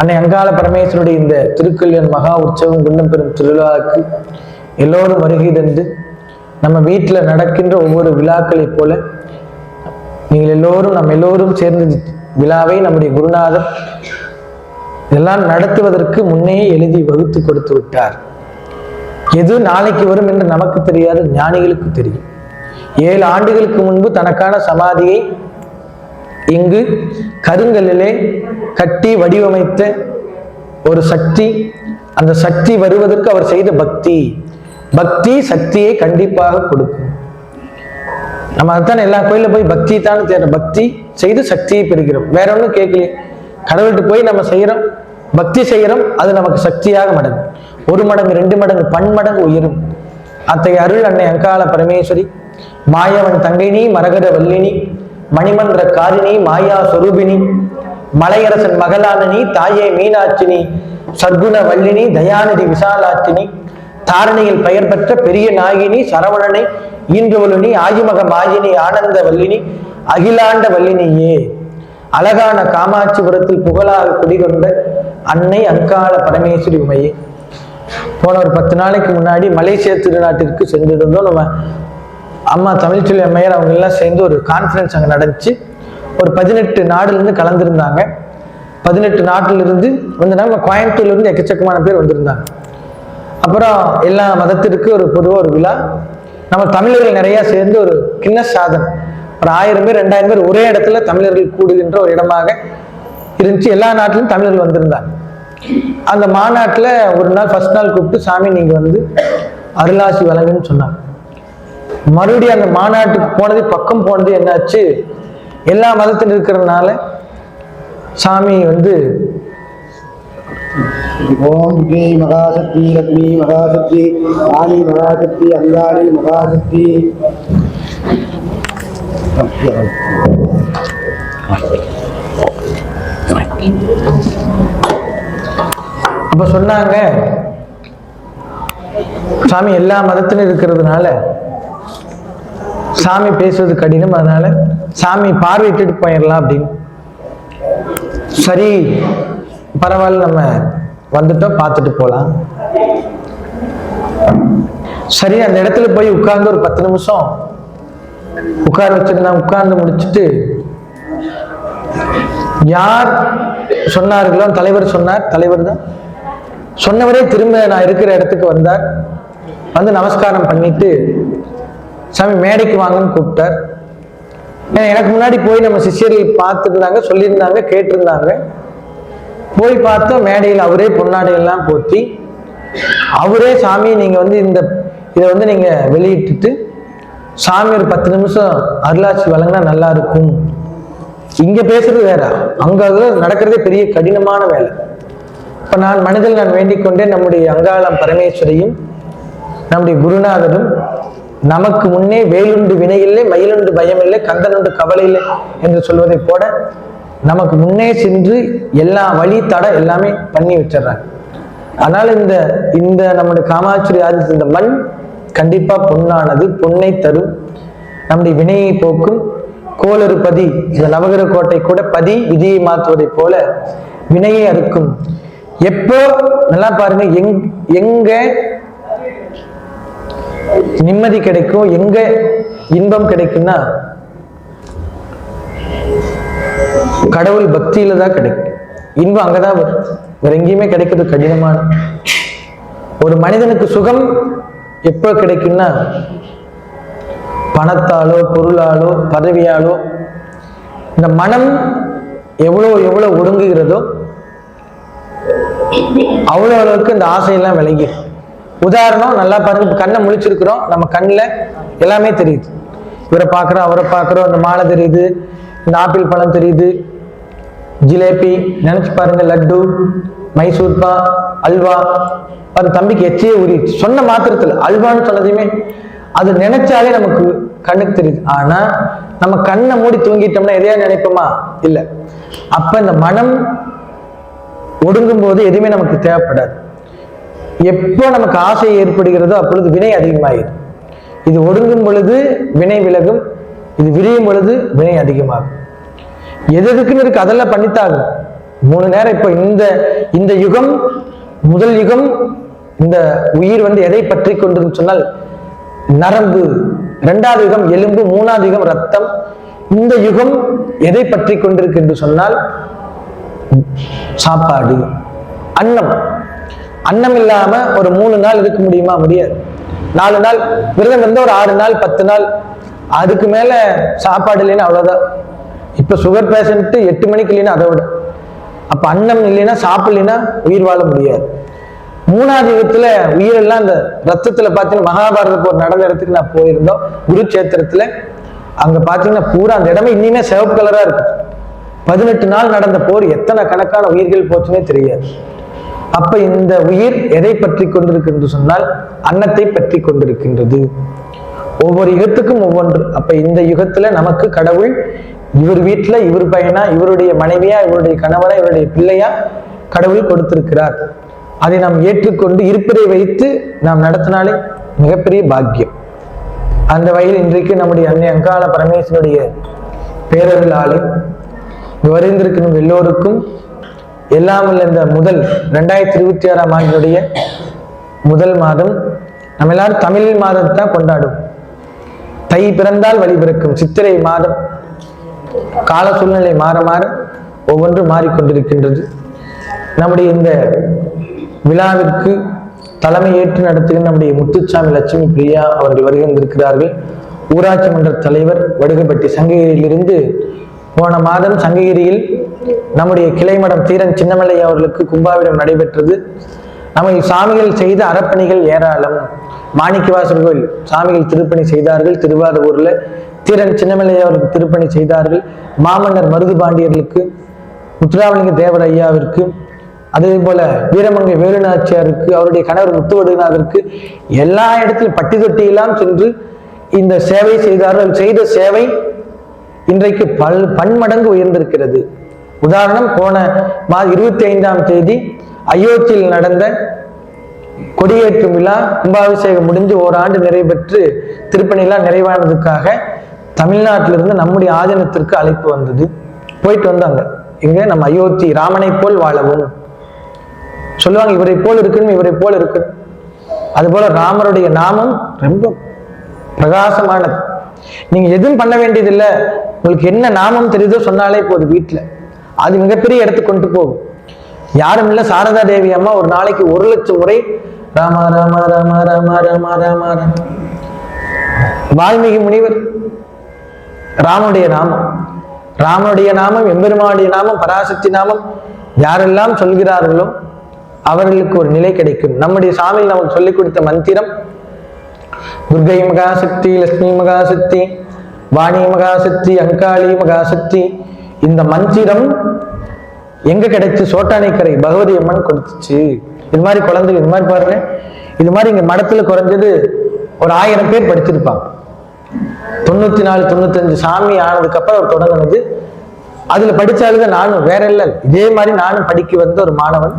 அன்னை அங்காள பரமேஸ்வருடைய இந்த திருக்கல்யாண மகா உற்சவம் குண்டம் பெறும் திருவிழாவுக்கு எல்லோரும் வருகை தந்து நம்ம வீட்டில் நடக்கின்ற ஒவ்வொரு விழாக்களை போல நீங்கள் எல்லோரும் நம்ம எல்லோரும் சேர்ந்து விழாவை நம்முடைய குருநாதர் இதெல்லாம் நடத்துவதற்கு முன்னே எழுதி வகுத்து கொடுத்து விட்டார். எது நாளைக்கு வரும் என்று நமக்கு தெரியாது, ஞானிகளுக்கு தெரியும். 7 ஆண்டுகளுக்கு முன்பு தனக்கான சமாதியை இங்கு கருங்கல்லிலே கட்டி வடிவமைத்த ஒரு சக்தி, அந்த சக்தி வருவதற்கு அவர் செய்த பக்தி சக்தியை கண்டிப்பாக கொடுக்கும். நம்ம அதுதான் எல்லா கோயில போய் பக்தி தான் தேடுற, பக்தி செய்து சக்தியை பெறுகிறோம், வேற ஒன்றும் கேட்கலையே. கடவுள்கிட்ட போய் நம்ம செய்யறோம், பக்தி செய்யறோம், அது நமக்கு சக்தியாக மடங்கு, 1 மடங்கு 2 மடங்கு பன்மடங்கு உயரும். அத்தகைய அருள் அன்னை அங்காள பரமேஸ்வரி, மாயவன் தங்கைனி மரகத வல்லினி, மணிமன்ற காரிணி மாயா சொரூபினி, மலையரசன் மகளானனி தாயே மீனாட்சினி, சர்க்குண வல்லினி தயாநிதி விசாலாட்சினி, தாரணியில் பெயர் பெற்ற பெரிய நாயினி சரவணனை ஈன்றவலுனி, ஆயிமக மாயினி ஆனந்த வல்லினி, அகிலாண்ட வல்லினியே, அழகான காமாட்சிபுரத்தில் புகழாக குடிகொண்ட அன்னை அங்காள பரமேஸ்வரி உமையே. போன ஒரு 10 நாளைக்கு முன்னாடி மலேசியா திருநாட்டிற்கு சென்றிருந்தோம். நம்ம அம்மா தமிழ்ச்செல்வி அம்மையார் அவங்க எல்லாம் சேர்ந்து ஒரு கான்ஃபரன்ஸ் அங்கே நடந்துச்சு. ஒரு 18 நாடுலேருந்து கலந்துருந்தாங்க. 18 நாட்டிலிருந்து வந்து நம்ம கோயம்புத்தூர்லேருந்து எக்கச்சக்கமான பேர் வந்திருந்தாங்க. அப்புறம் எல்லா மதத்திற்கு ஒரு பொதுவாக ஒரு விழா, நம்ம தமிழர்கள் நிறைய சேர்ந்து ஒரு கின்னஸ் சாதனை, ஒரு 1000 பேர் 2000 பேர் ஒரே இடத்துல தமிழர்கள் கூடுகின்ற ஒரு இடமாக இருந்துச்சு. எல்லா நாட்டிலும் தமிழர்கள் வந்திருந்தாங்க. அந்த மாநாட்டில் ஒரு நாள் ஃபர்ஸ்ட் நாள் கூப்பிட்டு, சாமி நீங்க வந்து அருளாசி வழங்குன்னு சொன்னாங்க. மறுபடியும் அந்த மாநாட்டுக்கு போனது பக்கம் போனது என்னாச்சு, எல்லா மதத்தில் இருக்கிறதுனால சாமி வந்து ஓம் துர்கை மகாசக்தி, லக்ஷ்மி மகாசக்தி, காளி மகாசக்தி, அங்காளி மகாசக்தி. அப்ப சொன்னாங்க, சாமி எல்லா மதத்திலும் இருக்கிறதுனால சாமி பேசுவது கடினம், அதனால சாமி பார்வையிட்டு போயிடலாம் அப்படின்னு. சரி பரவாயில்ல, நம்ம வந்துட்டோம், பார்த்துட்டு போலாம். சரி அந்த இடத்துல போய் உட்கார்ந்து ஒரு 10 நிமிஷம் உட்கார வச்சிருந்தாங்க. உட்கார்ந்து முடிச்சுட்டு யார் சொன்னார்களோ தலைவர் சொன்னார், தலைவர் தான் சொன்னவரே திரும்ப நான் இருக்கிற இடத்துக்கு வந்தார். வந்து நமஸ்காரம் பண்ணிட்டு சாமி மேடைக்கு வாங்கன்னு கூப்பிட்டார். எனக்கு முன்னாடி போய் நம்ம சிஷ்யர்கள் பார்த்துருந்தாங்க, சொல்லியிருந்தாங்க, கேட்டிருந்தாங்க. போய் பார்த்தோம் மேடையில் அவரே பொன்னாடையெல்லாம் போத்தி அவரே சாமி நீங்க வந்து இதை வந்து நீங்க வெளியிட்டுட்டு சாமி ஒரு 10 நிமிஷம் அருளாட்சி வழங்கினா நல்லா இருக்கும். இங்க பேசுறது வேற, அங்க நடக்கிறதே பெரிய கடினமான வேலை. இப்ப நான் மனதில் நான் வேண்டிக் கொண்டே நம்முடைய அங்காளம் பரமேஸ்வரியும் நம்முடைய குருநாதரும் நமக்கு முன்னே வேலுண்டு வினையில்லை, மயிலுண்டு பயமில்லை, கந்தனுண்டு கவலை இல்லை என்று சொல்வதை போல நமக்கு முன்னே சென்று எல்லா வழி தட எல்லாமே பண்ணி வச்சிடறாங்க. ஆனால் இந்த நம்முடைய காமாட்சி ஆதித்த இந்த மண் கண்டிப்பா பொன்னானது, பொன்னை தரும், நம்முடைய வினையை போக்கும். கோளறு பதி, இந்த நவகிரக கோட்டை கூட பதி விதியை மாற்றுவதை போல வினையை அறுக்கும். எப்போ நல்லா பாருங்க, எங்க நிம்மதி கிடைக்கும், எங்க இன்பம் கிடைக்கும்னா கடவுள் பக்தியில தான் கிடைக்கும். இன்பம் அங்கதான் வரும், வேற எங்கேயுமே கிடைக்கிறது கடினமான. ஒரு மனிதனுக்கு சுகம் எப்போ கிடைக்கும்னா பணத்தாலோ பொருளாலோ பதவியாலோ. இந்த மனம் எவ்வளவு ஒடுங்குகிறதோ அவ்வளோ அளவுக்கு இந்த ஆசையெல்லாம் விலகிடும். உதாரணம் நல்லா பாருங்க, இப்போ கண்ணை முழிச்சிருக்கிறோம், நம்ம கண்ணில் எல்லாமே தெரியுது. இவரை பார்க்குறோம், அவரை பார்க்குறோம், இந்த மாலை தெரியுது, இந்த ஆப்பிள் பழம் தெரியுது, ஜிலேபி நினைச்சு பாருங்க, லட்டு, மைசூர் பா, அல்வா. அது தம்பிக்கு எச்சையே உரிச்சு சொன்ன மாத்திரத்தில் அல்வான்னு சொன்னதையுமே அது நினைச்சாலே நமக்கு கண்ணுக்கு தெரியுது. ஆனா நம்ம கண்ணை மூடி தூங்கிட்டோம்னா எதையா நினைப்போமா? இல்லை. அப்ப இந்த மனம் ஒடுங்கும் போது எதுவுமே நமக்கு தேவைப்படாது. எப்போ நமக்கு ஆசை ஏற்படுகிறதோ அப்பொழுது வினை அதிகமாகிடும். இது ஒடுங்கும் பொழுது வினை விலகும், இது விரியும் பொழுது வினை அதிகமாகும். எதுக்குன்னு இருக்கு அதெல்லாம் பண்ணித்தாகும். 3 நேரம். இப்போ இந்த யுகம் முதல் யுகம், இந்த உயிர் வந்து எதை பற்றி கொண்டிருந்து சொன்னால் நரம்பு, 2வது யுகம் எலும்பு, 3வது யுகம் ரத்தம். இந்த யுகம் எதை பற்றி கொண்டிருக்கு என்று சொன்னால் சாப்பாடு, அன்னம். அன்னம் இல்லாம ஒரு 3 நாள் இருக்க முடியுமா? முடியாது. 4 நாள் விரதம் இருந்தா ஒரு 6 நாள் 10 நாள், அதுக்கு மேல சாப்பாடு இல்லைன்னா அவ்வளவுதான். இப்ப சுகர் பேஷண்ட் 8 மணிக்கு இல்லைன்னா அதை விட. அப்ப அன்னம் இல்லைன்னா சாப்பிடலைன்னா உயிர் வாழ முடியாது. 3வது யுகத்துல உயிரெல்லாம் அந்த ரத்தத்துல பாத்தீங்கன்னா மகாபாரத போர் நடந்த இடத்துக்கு நான் போயிருந்தோம், குருச்சேத்திரத்துல. அங்க பாத்தீங்கன்னா பூரா அந்த இடமே இன்னுமே சிவப்பு கலரா இருக்கு. 18 நாள் நடந்த போர் எத்தனை கணக்கான உயிர்கள் போச்சுன்னே தெரியாது. அப்ப இந்த உயிர் எதை பற்றி கொண்டிருக்கு என்று சொன்னால் அன்னத்தை பற்றி கொண்டிருக்கின்றது. ஒவ்வொரு யுகத்துக்கும் ஒவ்வொன்று. அப்ப இந்த யுகத்துல நமக்கு கடவுள் இவர் வீட்டுல இவர் பையனா, இவருடைய மனைவியா, இவருடைய கணவனா, இவருடைய பிள்ளையா கடவுள் கொடுத்திருக்கிறார். அதை நாம் ஏற்றுக்கொண்டு இருப்பதை வைத்து நாம் நடத்தினாலே மிகப்பெரிய பாக்கியம். அந்த வகையில் இன்றைக்கு நம்முடைய அன்னை அங்காள பரமேஸ்வருடைய பேரருளாலே விவரிந்திருக்கிற எல்லோருக்கும் எல்லாம் இந்த முதல் 2026ஆம் ஆண்டினுடைய முதல் மாதம் நம்ம எல்லாரும் தமிழ் மாதத்தை கொண்டாடுவோம். தை பிறந்தால் வழி பிறக்கும். சித்திரை மாதம் கால சூழ்நிலை மாற மாற ஒவ்வொன்றும் மாறிக்கொண்டிருக்கின்றது. நம்முடைய இந்த விழாவிற்கு தலைமை ஏற்று நடத்துகிற நம்முடைய முத்துச்சாமி லட்சுமி பிரியா அவர்கள் வருகின்றிருக்கிறார்கள். ஊராட்சி மன்ற தலைவர், வடுகப்பட்டி சங்ககிரியிலிருந்து. போன மாதம் சங்ககிரியில் நம்முடைய கிளைமடம் தீரன் சின்னமலை அவர்களுக்கு கும்பாபிடம் நடைபெற்றது. நம்ம சாமிகள் செய்த அறப்பணிகள் ஏராளம். மாணிக்கவாசர் கோயில் சாமிகள் திருப்பணி செய்தார்கள். திருவாரூர்ல தீரன் சின்னமலை அவர்களுக்கு திருப்பணி செய்தார்கள். மாமன்னர் மருது பாண்டியர்களுக்கு, முத்துராமலிங்க தேவர் ஐயாவிற்கு, அதே போல வீரமங்கை வேலுநாச்சியாருக்கு, அவருடைய கணவர் முத்துவடுநாதருக்கு, எல்லா இடத்திலும் பட்டி தொட்டியெல்லாம் சென்று இந்த சேவை செய்தார்கள். செய்த சேவை இன்றைக்கு பன்மடங்கு உயர்ந்திருக்கிறது. உதாரணம், போன மாதம் 25ஆம் தேதி அயோத்தியில் நடந்த கொடியேற்றும் விழா, கும்பாபிஷேகம் முடிஞ்சு ஓராண்டு நிறைவேற்று திருப்பணிலாம் நிறைவானதுக்காக தமிழ்நாட்டிலிருந்து நம்முடைய ஆதீனத்திற்கு அழைப்பு வந்தது. போயிட்டு வந்தாங்க. இங்க நம்ம அயோத்தி ராமனை போல் வாழவும் சொல்லுவாங்க. இவரை போல் இருக்கணும், இவரை போல் இருக்கணும். அதுபோல ராமருடைய நாமம் ரொம்ப பிரகாசமானது. நீங்க எதுவும் பண்ண வேண்டியதில்லை. உங்களுக்கு என்ன நாமம் தெரியுதோ சொன்னாலே போதும். வீட்டுல அது மிகப்பெரிய இடத்துக்கு கொண்டு போகும். யாரும் இல்ல, சாரதா தேவி அம்மா ஒரு நாளைக்கு 1,00,000 முறை ராமா ராமா ராமா ராமா ராமா ராமா ராமா. வால்மீகி முனிவர் ராமனுடைய நாமம், ராமனுடைய நாமம், எம்பெருமானுடைய நாமம், பராசக்தி நாமம் யாரெல்லாம் சொல்கிறார்களோ அவர்களுக்கு ஒரு நிலை கிடைக்கும். நம்முடைய சாமியில் நமக்கு சொல்லிக் கொடுத்த மந்திரம் துர்கை மகாசக்தி, லட்சுமி மகாசக்தி, வாணி மகாசக்தி, அங்காளி மகாசக்தி. இந்த மந்திரம் எங்க கிடைச்சு? சோட்டானைக்கரை பகவதி அம்மன் கொடுத்துச்சு. இது மாதிரி குழந்தைங்க இது மாதிரி பாருங்க, இது மாதிரி இங்க மடத்துல குறைஞ்சது ஒரு 1000 பேர் படிச்சிருப்பாங்க. 94 95 சாமி ஆனதுக்கு அப்புறம் அவர் தொடங்கினது. அதுல படிச்சாலுங்க நானும் வேற இல்லை, இதே மாதிரி நானும் படிக்க வந்த ஒரு மாணவன்.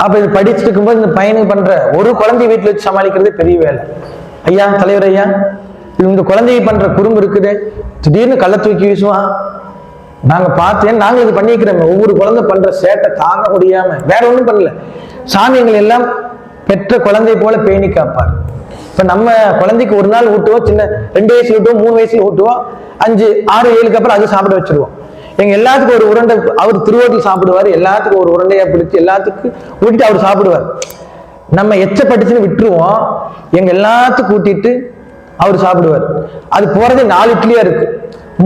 அப்ப இது படிச்சுட்டு இருக்கும்போது இந்த பையனுக்கு பண்ற ஒரு குழந்தை வீட்டுல வச்சு சமாளிக்கிறதே பெரிய வேலை. ஐயா தலைவர் ஐயா, இந்த குழந்தைக்கு பண்ற குறும்பு இருக்குது, திடீர்னு கள்ள தூக்கி வீசுவான். நாங்க பார்த்தேன், நாங்க இது பண்ணிக்கிறோம். ஒவ்வொரு குழந்தை பண்ற சேட்டை தாங்க முடியாம வேற ஒண்ணும் பண்ணல. சாமி எங்களை எல்லாம் பெற்ற குழந்தை போல பேணி காப்பார். இப்ப நம்ம குழந்தைக்கு ஒரு நாள் ஊட்டுவோம், சின்ன 2 வயசுல ஊட்டுவோம், 3 வயசுல ஊட்டுவோம், 5 6 7க்கு அப்புறம் அது சாப்பிட வச்சிருவோம். எங்க எல்லாத்துக்கும் ஒரு உருண்டை அவர் திருவோட்டில் சாப்பிடுவார். எல்லாத்துக்கும் ஒரு உருண்டையா பிடிச்சி எல்லாத்துக்கும் ஊட்டிட்டு அவர் சாப்பிடுவார். நம்ம எச்சப்பட்டுச்சுன்னு விட்டுருவோம், எங்க எல்லாத்துக்கும் கூட்டிட்டு அவர் சாப்பிடுவார். அது போறதே 4 இட்லியா இருக்கு,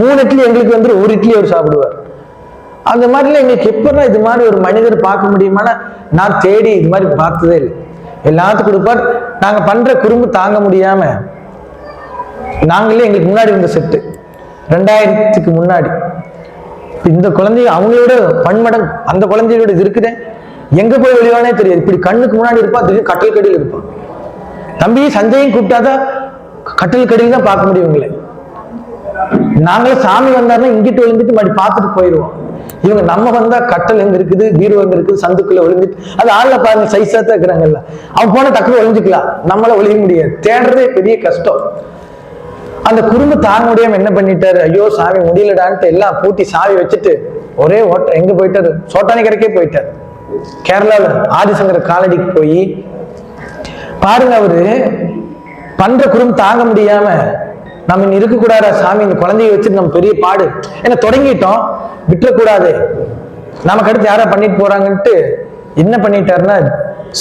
3 இட்லி எங்களுக்கு வந்து 1 இட்லி அவர் சாப்பிடுவார். அந்த மாதிரிலாம் எங்களுக்கு எப்பதான் இது மாதிரி ஒரு மனிதர் பார்க்க முடியுமானா நான் தேடி இது மாதிரி பார்த்ததே இல்லை. எல்லாத்துக்கும் கொடுப்பார். நாங்க பண்ற குறும்பு தாங்க முடியாம நாங்களே எங்களுக்கு முன்னாடி இருந்த செட்டு 2000க்கு முன்னாடி இந்த குழந்தைங்க அவங்களோட பன்மடம் அந்த குழந்தையோட இது இருக்குதே, எங்க போய் வெளியானே தெரியாது. இப்படி கண்ணுக்கு முன்னாடி இருப்பா, திடீர்னு கட்டல் கடியில் இருப்பான். தம்பி சஞ்சயும் கூப்பிட்டாதான் கட்டல் கடியில் தான் பார்க்க முடியுங்களே. நாங்களே சாமி வந்தாருன்னா இங்கிட்டு விழுந்துட்டு மறுபடி பார்த்துட்டு போயிடுவோம். இவங்க நம்ம வந்தா கட்டல் எங்க இருக்குது, பீரோ எங்க இருக்குது, சந்துக்குள்ள ஒளிஞ்சிட்டு அது ஆள்ல பாருங்க சைஸா தான் இருக்கிறாங்கல்ல, அவன் போன டக்குனு ஒளிஞ்சுக்கலாம், நம்மளால ஒளிய முடியாது. தேடுறதே பெரிய கஷ்டம். அந்த குறும்பு தாங்க முடியாம என்ன பண்ணிட்டாரு, ஐயோ சாமி முடியலடான்ட்டு எல்லாம் பூட்டி சாவி வச்சுட்டு ஒரே ஓட்ட எங்க போயிட்டாரு, சோட்டானைக்கரைக்கே போயிட்டாரு. கேரளாவில் ஆதிசங்கர காலடிக்கு போய் பாருங்க, அவரு பண்ற குறும்பு தாங்க முடியாம நம்ம இன்னும் இருக்கக்கூடாதா சாமி, இந்த குழந்தைய வச்சுட்டு நம்ம பெரிய பாடு ஏன்னா தொடங்கிட்டோம், விட்டுறக்கூடாது, நமக்கு அடுத்து யாரா பண்ணிட்டு போறாங்கன்ட்டு என்ன பண்ணிட்டாருன்னா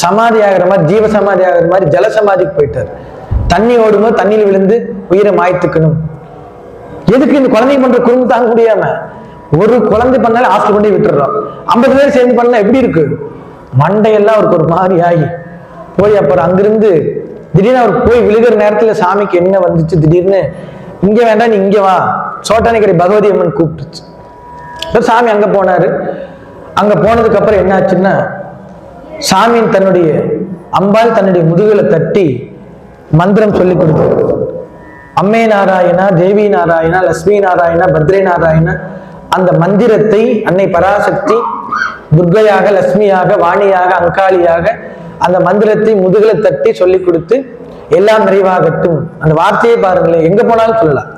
சமாதி ஆகிற மாதிரி, ஜீவ சமாதி ஆகிற மாதிரி ஜல சமாதிக்கு போயிட்டார். தண்ணி ஓடும்போது தண்ணியில் விழுந்து உயிரை மாய்த்துக்கணும். எதுக்கு இந்த குழந்தை பண்ற குறும்பு தாங்க முடியாம ஒரு குழந்தை பண்ணாலும் ஹாஸ்டல் கொண்டு விட்டுறோம். 50 பேர் சேர்ந்து பண்ணா எப்படி இருக்கு, மண்டையெல்லாம் அவருக்கு ஒரு மாதிரி ஆகி போய் அப்புறம் அங்கிருந்து திடீர்னு அவர் போய் விழுகிற நேரத்துல சாமிக்கு என்ன வந்துச்சு, திடீர்னு இங்க வேண்டாம் நீ இங்க வா, சோட்டானைக்கரை பகவதி அம்மன் கூப்பிட்டுச்சு. சாமி அங்க போனாரு. அங்க போனதுக்கு அப்புறம் என்ன ஆச்சுன்னா சாமியின் தன்னுடைய அம்பாள் தன்னுடைய முதுகுல தட்டி மந்திரம் சொல்லி கொடுத்தாரு. அம்மே நாராயணா, தேவி நாராயணா, லட்சுமி நாராயணா, பத்ரே நாராயணா. அந்த மந்திரத்தை அன்னை பராசக்தி துர்கையாக, லட்சுமியாக, வாணியாக, அங்காளியாக அந்த மந்திரத்தை முதுகுல தட்டி சொல்லி கொடுத்து எல்லாம் நிறைவாகட்டும். அந்த வார்த்தையை பாருங்களேன், எங்க போனாலும் சொல்லலாம்.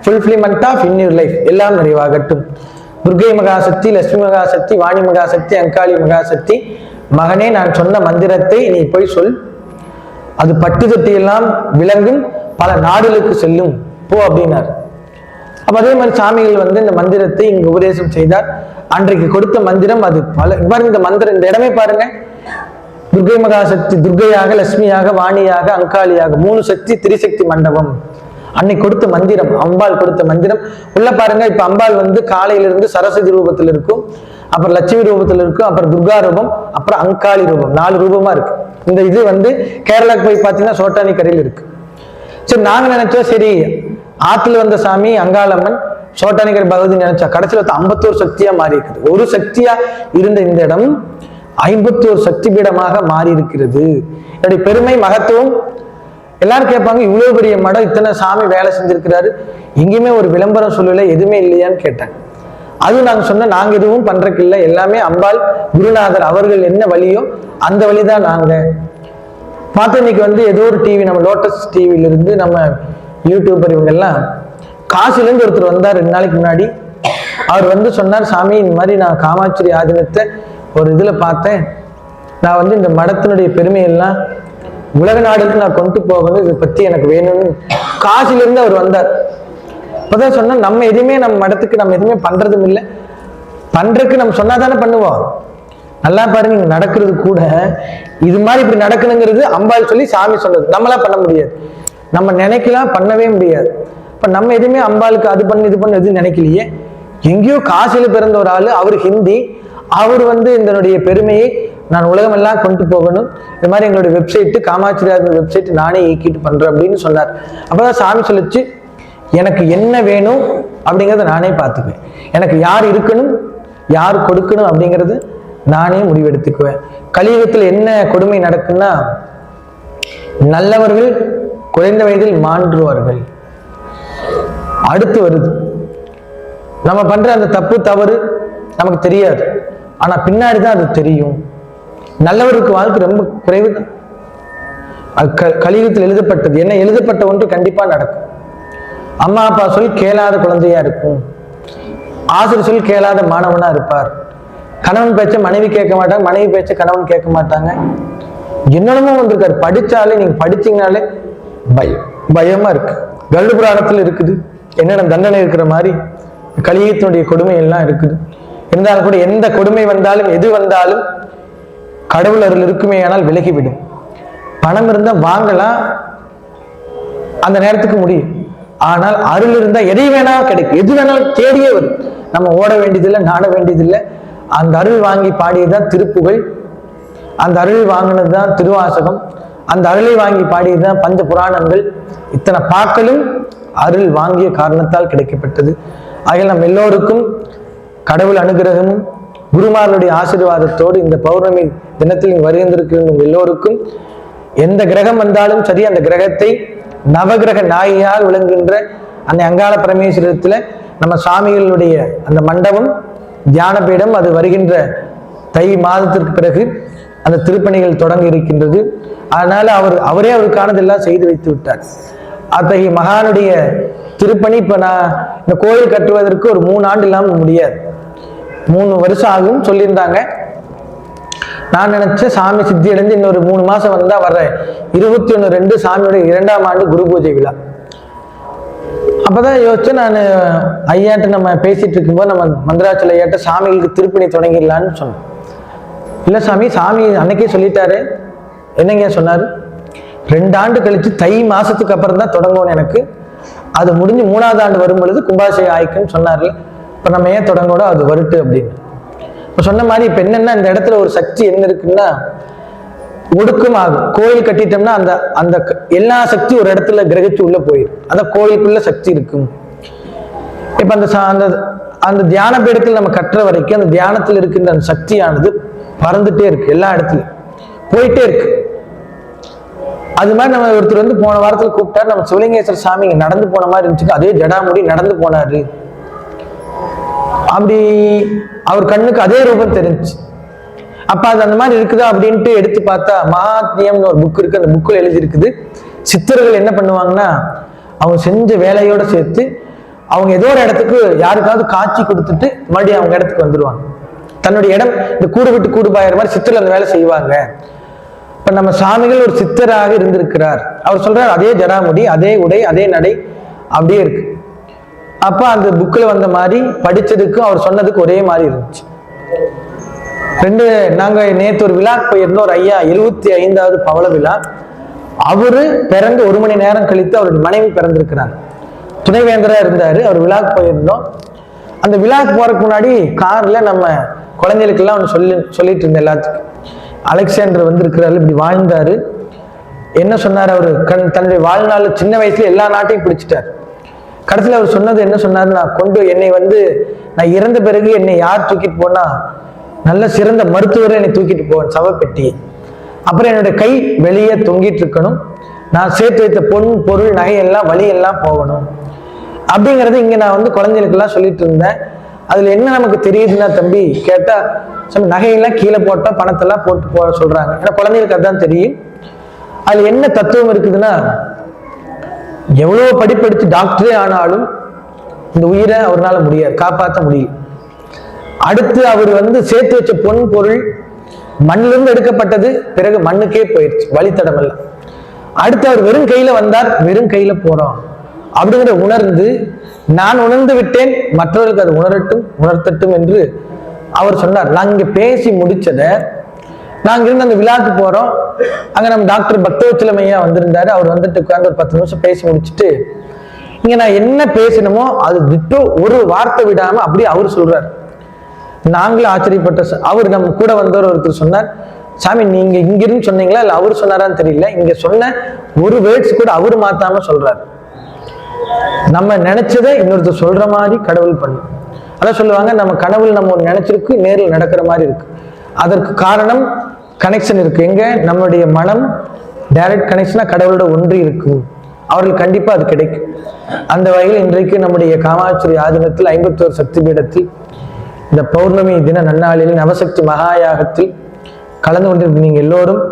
Fulfilment of in your life, எல்லாம் நிறைவாகட்டும். துர்கை மகாசக்தி, லட்சுமி மகாசக்தி, வாணி மகாசக்தி, அங்காளி மகாசக்தி, மகனே நான் சொன்ன மந்திரத்தை நீ போய் சொல், அது பட்டு தொட்டியெல்லாம் விளங்கும், பல நாடுகளுக்கு செல்லும் போ அப்படின்னார். அப்ப அதே மாதிரி சாமிகள் வந்து இந்த மந்திரத்தை இங்கு உபதேசம் செய்தார். அன்றைக்கு கொடுத்த மந்திரம் அது பல இந்த மந்திரம் இந்த இடமே பாருங்க, துர்கை மகாசக்தி துர்கையாக, லட்சுமியாக, வாணியாக, அங்காளியாக 3 சக்தி, திரிசக்தி மண்டபம். அன்னைக்கு கொடுத்த மந்திரம், அம்பாள் கொடுத்த மந்திரம் உள்ள பாருங்க. இப்ப அம்பாள் வந்து காலையிலிருந்து சரஸ்வதி ரூபத்தில் இருக்கும், அப்புறம் லட்சுமி ரூபத்தில் இருக்கும், அப்புறம் துர்கா ரூபம், அப்புறம் அங்காளி ரூபம், 4 ரூபமா இருக்கு. இந்த இது வந்து கேரளாக்கு போய் பார்த்தீங்கன்னா சோட்டானிக்கரையில் இருக்கு. சரி நாங்க நினைச்சோம், சரி ஆத்துல வந்த சாமி அங்காளம்மன், சோட்டானிக்கரை பகவதி நினைச்சா, கடைசியில் 51 சக்தியா மாறி இருக்குது. ஒரு சக்தியா இருந்த இந்த இடம் 51 சக்தி பீடமாக மாறி இருக்கிறது. என்னுடைய பெருமை மகத்துவம். எல்லாரும் கேட்பாங்க, இவ்வளவு பெரிய மடம், இத்தனை சாமி வேலை செஞ்சிருக்கிறாரு, எங்கேயுமே ஒரு விளம்பரம் சொல்லல, எதுவுமே இல்லையான்னு கேட்டேன். அதுவும் நாங்க சொன்ன, நாங்க எதுவும் பண்றதுக்கு இல்லை, எல்லாமே அம்பாள் குருநாதர் அவர்கள் என்ன வழியோ அந்த வழிதான். நாங்க பார்த்தா இன்னைக்கு வந்து ஏதோ ஒரு டிவி, நம்ம லோட்டஸ் டிவில இருந்து நம்ம யூடியூபர் இவங்க எல்லாம் காசில இருந்து ஒருத்தர் வந்தார் 2 நாளைக்கு முன்னாடி. அவர் வந்து சொன்னார், சாமி இந்த மாதிரி நான் காமாட்சி ஆதீனத்தை ஒரு இதுல பார்த்தேன், நான் வந்து இந்த மடத்தினுடைய பெருமையெல்லாம் உலக நாடுக்கு நான் கொண்டு போகணும், இதை பத்தி எனக்கு வேணும்னு காசில இருந்து அவர் வந்தார். அப்பதான் சொன்னா நம்ம எதுவுமே நம்ம மடத்துக்கு நம்ம எதுவுமே பண்றதும் இல்லை, பண்றதுக்கு நம்ம சொன்னாதானே பண்ணுவோம். நல்லா பாருங்க, இங்க நடக்கிறது கூட இது மாதிரி இப்படி நடக்கணுங்கிறது அம்பாள் சொல்லி சாமி சொன்னது, நம்மளா பண்ண முடியாது, நம்ம நினைக்கலாம், பண்ணவே முடியாது. இப்ப நம்ம எதுவுமே அம்பாளுக்கு அது பண்ணு இது பண்ணு எதுவும் நினைக்கலையே. எங்கேயோ காசில பிறந்த ஒரு ஆளு, அவர் ஹிந்தி, அவர் இதனுடைய பெருமையை நான் உலகமெல்லாம் கொண்டு போகணும், இது மாதிரி எங்களுடைய வெப்சைட்டு காமாட்சிராஜ் வெப்சைட் நானே இயக்கிட்டு பண்றேன் அப்படின்னு சொன்னார். அப்பதான் சாமி சொல்லிச்சு, எனக்கு என்ன வேணும் அப்படிங்கிறத நானே பார்த்துக்குவேன், எனக்கு யார் இருக்கணும் யார் கொடுக்கணும் அப்படிங்கிறது நானே முடிவெடுத்துக்குவேன். கலியுகத்தில் என்ன கொடுமை நடக்குன்னா, நல்லவர்கள் குறைந்த வயதில் மாண்டுவார்கள். அடுத்து வருது, நம்ம பண்ற அந்த தப்பு தவறு நமக்கு தெரியாது, ஆனா பின்னாடி தான் அது தெரியும். நல்லவருக்கு வாழ்க்கை ரொம்ப குறைவு தான். கலியுகத்தில் எழுதப்பட்டது என்ன, எழுதப்பட்ட ஒன்று கண்டிப்பா நடக்கும். அம்மா அப்பா சொல் கேளாத குழந்தையா இருக்கும், ஆசிரியர் சொல் கேளாத மாணவனா இருப்பார், கணவன் பேச்ச மனைவி கேட்க மாட்டாங்க, மனைவி பேச்ச கணவன் கேட்க மாட்டாங்க. என்னென்னமோ வந்திருக்காரு. படிச்சாலே நீங்க படிச்சீங்கனாலே பயமா இருக்கு. கருட புராணத்துல இருக்குது என்னென்ன தண்டனை இருக்கிற மாதிரி கலியுகத்தினுடைய கொடுமை எல்லாம் இருக்குது. இருந்தாலும் கூட எந்த கொடுமை வந்தாலும் எது வந்தாலும் கடவுள் அருள் இருக்குமே ஆனால் விலகிவிடும். பணம் இருந்தா வாங்கலாம், அந்த நேரத்துக்கு முடியும். ஆனால் அருள் இருந்தா எதை வேணாலும் கிடைக்கும், எது வேணாலும் தேடியே வரும். நம்ம ஓட வேண்டியதில்லை, நாட வேண்டியதில்லை. அந்த அருள் வாங்கி பாடியதுதான் திருப்புகழ், அந்த அருள் வாங்கினதுதான் திருவாசகம், அந்த அருளை வாங்கி பாடியதுதான் பஞ்ச புராணங்கள். இத்தனை பாக்களும் அருள் வாங்கிய காரணத்தால் கிடைக்கப்பட்டது. ஆகிய நம்ம எல்லோருக்கும் கடவுள் அனுகிரகமும் குருமார்களுடைய ஆசீர்வாதத்தோடு இந்த பௌர்ணமி தினத்தில் வருகின்றிருக்கிற எல்லோருக்கும் எந்த கிரகம் வந்தாலும் சரி, அந்த கிரகத்தை நவகிரக நாயியால் விளங்குகின்ற அந்த அங்காள பரமேஸ்வரத்துல நம்ம சுவாமிகளுடைய அந்த மண்டபம் தியான பீடம் அது வருகின்ற தை மாதத்திற்கு பிறகு அந்த திருப்பணிகள் தொடங்க இருக்கின்றது. அதனால அவரே அவருக்கானதெல்லாம் செய்து வைத்து விட்டார். அத்தகைய மகானுடைய திருப்பணி இப்ப நான் இந்த கோயில் கட்டுவதற்கு ஒரு 3 ஆண்டு இல்லாமல் முடியாது, 3 வருஷம் ஆகும் சொல்லியிருந்தாங்க. நான் நினைச்சேன் சாமி சித்தி அடைந்து இன்னொரு 3 மாசம் வந்தா வர்ற 21/2 சாமியுடைய 2ஆம் ஆண்டு குரு பூஜை விழா. அப்பதான் யோசிச்சு நான் ஐயாட்ட நம்ம பேசிட்டு இருக்கும்போது நம்ம மந்திராச்சல ஐயாட்ட சாமிகளுக்கு திருப்பணி தொடங்கிடலான்னு சொன்னேன். இல்ல சாமி, சாமி அன்னைக்கே சொல்லிட்டாரு. என்னங்க சொன்னாரு, 2 ஆண்டு கழிச்சு தை மாசத்துக்கு அப்புறம் தான் தொடங்கணும் எனக்கு, அது முடிஞ்சு 3ஆவது ஆண்டு வரும் பொழுது கும்பாபிஷேகம் ஆயிக்குன்னு சொன்னார்ல, இப்ப நம்ம ஏன் தொடங்கணும், அது வருட்டு அப்படின்னு. இப்ப சொன்ன மாதிரி இப்ப என்னன்னா, இந்த இடத்துல ஒரு சக்தி என்ன இருக்குன்னா, ஒடுக்கம் ஆகும். கோயில் கட்டிட்டோம்னா அந்த அந்த எல்லா சக்தி ஒரு இடத்துல கிரகிச்சு உள்ள போயிடும். அந்த கோயிலுக்குள்ள சக்தி இருக்கும். இப்ப அந்த அந்த தியான பீடத்தில் நம்ம கட்டுற வரைக்கும் அந்த தியானத்தில் இருக்கின்ற அந்த சக்தியானது பறந்துட்டே இருக்கு, எல்லா இடத்துலயும் போயிட்டே இருக்கு. அது மாதிரி நம்ம ஒருத்தர் போன வாரத்தில் கூப்பிட்டாரு, நம்ம சிவலிங்கேஸ்வர சாமி இங்க நடந்து போன மாதிரி இருந்துச்சு, அதே ஜடாமுடி நடந்து போனாரு. அப்படி அவர் கண்ணுக்கு அதே ரூபம் தெரிஞ்சு. அப்ப அது அந்த மாதிரி இருக்குதா அப்படின்ட்டு எடுத்து பார்த்தா மகாத்மியம்னு ஒரு புக் இருக்கு, அந்த புக்கில் எழுதி இருக்குது. சித்தர்கள் என்ன பண்ணுவாங்கன்னா, அவங்க செஞ்ச வேலையோட சேர்த்து அவங்க ஏதோ ஒரு இடத்துக்கு யாருக்காவது காட்சி கொடுத்துட்டு மறுபடியும் அவங்க இடத்துக்கு வந்துடுவாங்க. தன்னுடைய இடம் இந்த கூடு விட்டு கூடு பாயிற மாதிரி சித்தர்கள் அந்த வேலை செய்வாங்க. இப்ப நம்ம சாமிகள் ஒரு சித்தராக இருந்திருக்கிறார். அவர் சொல்றாரு அதே ஜடாமுடி, அதே உடை, அதே நடை அப்படியே இருக்கு. அப்ப அந்த புக்கில் வந்த மாதிரி படிச்சதுக்கும் அவர் சொன்னதுக்கு ஒரே மாதிரி இருந்துச்சு. நாங்க நேற்று ஒரு விழா போயிருந்தோம், ஒரு ஐயா 75வது பவள விழா. அவரு பிறந்து 1 மணி நேரம் கழித்து அவருடைய மனைவி பிறந்திருக்கிறாங்க. துணைவேந்தரா இருந்தாரு. அவர் விழாக்கு போயிருந்தோம். அந்த விழாக்கு போறதுக்கு முன்னாடி கார்ல நம்ம குழந்தைகளுக்கெல்லாம் ஒன்று சொல்லிட்டு இருந்தேன் எல்லாத்துக்கும். அலெக்சாண்டர் வந்திருக்கிறாரு, இப்படி வாழ்ந்தாரு. என்ன சொன்னார் அவரு, தன்னுடைய வாழ்நாள் சின்ன வயசுல எல்லா நாட்டையும் பிடிச்சிட்டார். கடைசியில் அவர் சொன்னது என்ன சொன்னாரு, என்னை நான் இறந்த பிறகு என்னை யார் தூக்கிட்டு போனா, நல்ல சிறந்த மருத்துவரை என்னை தூக்கிட்டு போவேன் சவப்பெட்டி. அப்புறம் என்னுடைய கை வெளியே தொங்கிட்டு இருக்கணும், நான் சேர்த்து வைத்த பொன் பொருள் நகையெல்லாம் வழியெல்லாம் போகணும் அப்படிங்கிறது இங்க நான் குழந்தைகளுக்கெல்லாம் சொல்லிட்டு இருந்தேன். அதுல என்ன நமக்கு தெரியுதுன்னா தம்பி கேட்டா, நகையெல்லாம் கீழே போட்டா பணத்தெல்லாம் போட்டு போக சொல்றாங்க. ஏன்னா குழந்தைகளுக்கு அதுதான் தெரியும். அதுல என்ன தத்துவம் இருக்குதுன்னா, எவ்வளவு படிப்படிச்சு டாக்டரே ஆனாலும் இந்த உயிரை அவரால் முடியாது, காப்பாற்ற முடியும். அடுத்து அவர் சேர்த்து வச்ச பொன் பொருள் மண்ணிலிருந்து எடுக்கப்பட்டது, பிறகு மண்ணுக்கே போயிடுச்சு, வழித்தடம் எல்லாம். அடுத்து அவர் வெறும் கையில வந்தார், வெறும் கையில போறோம். அப்படிங்கிற உணர்ந்து நான் உணர்ந்து விட்டேன், மற்றவர்களுக்கு அது உணர்த்தட்டும் என்று அவர் சொன்னார். நாங்க இங்க பேசி முடிச்சதை நாங்க இருந்து அந்த விழாக்கு போறோம். அங்க நம்ம டாக்டர் பக்தவச்சலம் ஐயா வந்திருந்தாரு. அவர் வந்துட்டு உட்கார்ந்து ஒரு 10 நிமிஷம் பேசி முடிச்சுட்டு இங்க நான் என்ன பேசணுமோ அது திட்டோ ஒரு வார்த்தை விடாம அப்படியே அவர் சொல்றாரு. நாங்களும் ஆச்சரியப்பட்ட. அவர் நம்ம கூட வந்தவர் ஒருத்தர் சொன்னார், சாமி நீங்க இங்கிருந்து சொன்னீங்களா இல்ல அவர் சொன்னாரான்னு தெரியல, இங்க சொன்ன ஒரு வேர்ட்ஸ் கூட அவரு மாத்தாம சொல்றாரு. நம்ம நினைச்சதை இன்னொருத்தர் சொல்ற மாதிரி கடவுள் பண்ணும். அதான் சொல்லுவாங்க, நம்ம கனவுல நம்ம நினைச்சிருக்கு நேரில் நடக்கிற மாதிரி இருக்கு. அதற்கு காரணம் கனெக்ஷன் இருக்கு. எங்க நம்மளுடைய மனம் டைரக்ட் கனெக்ஷனா கடவுளோட ஒன்றி இருக்கும். அவர்கள் கண்டிப்பா அது கிடைக்கும். அந்த வகையில் இன்றைக்கு நம்முடைய காமாட்சி ஆதீனத்தில் 51 சக்தி பீடத்தில் இந்த பௌர்ணமி தின நன்னாளில் நவசக்தி மகாயாகத்தில் கலந்து கொண்டிருக்க நீங்க எல்லோரும்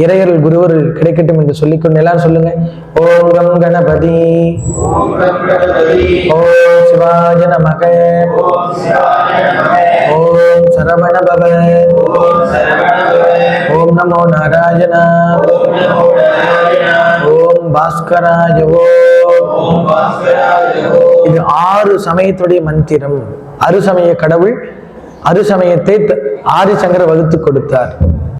இறையர்கள் குருவர்கள் கிடைக்கட்டும் என்று சொல்லிக்கொண்டு எல்லாரும் சொல்லுங்க. ஓம் கம் கணபதி, ஓம் சிவாய நமக, ஓம் சரவண பவ, ஓம் நமோ நாராயண, ஓம் பாஸ்கராய. இது 6 சமயத்துடைய மந்திரம். அருசமய கடவுள் அருசமயத்தை ஆதிசங்கர வகுத்து கொடுத்தார்.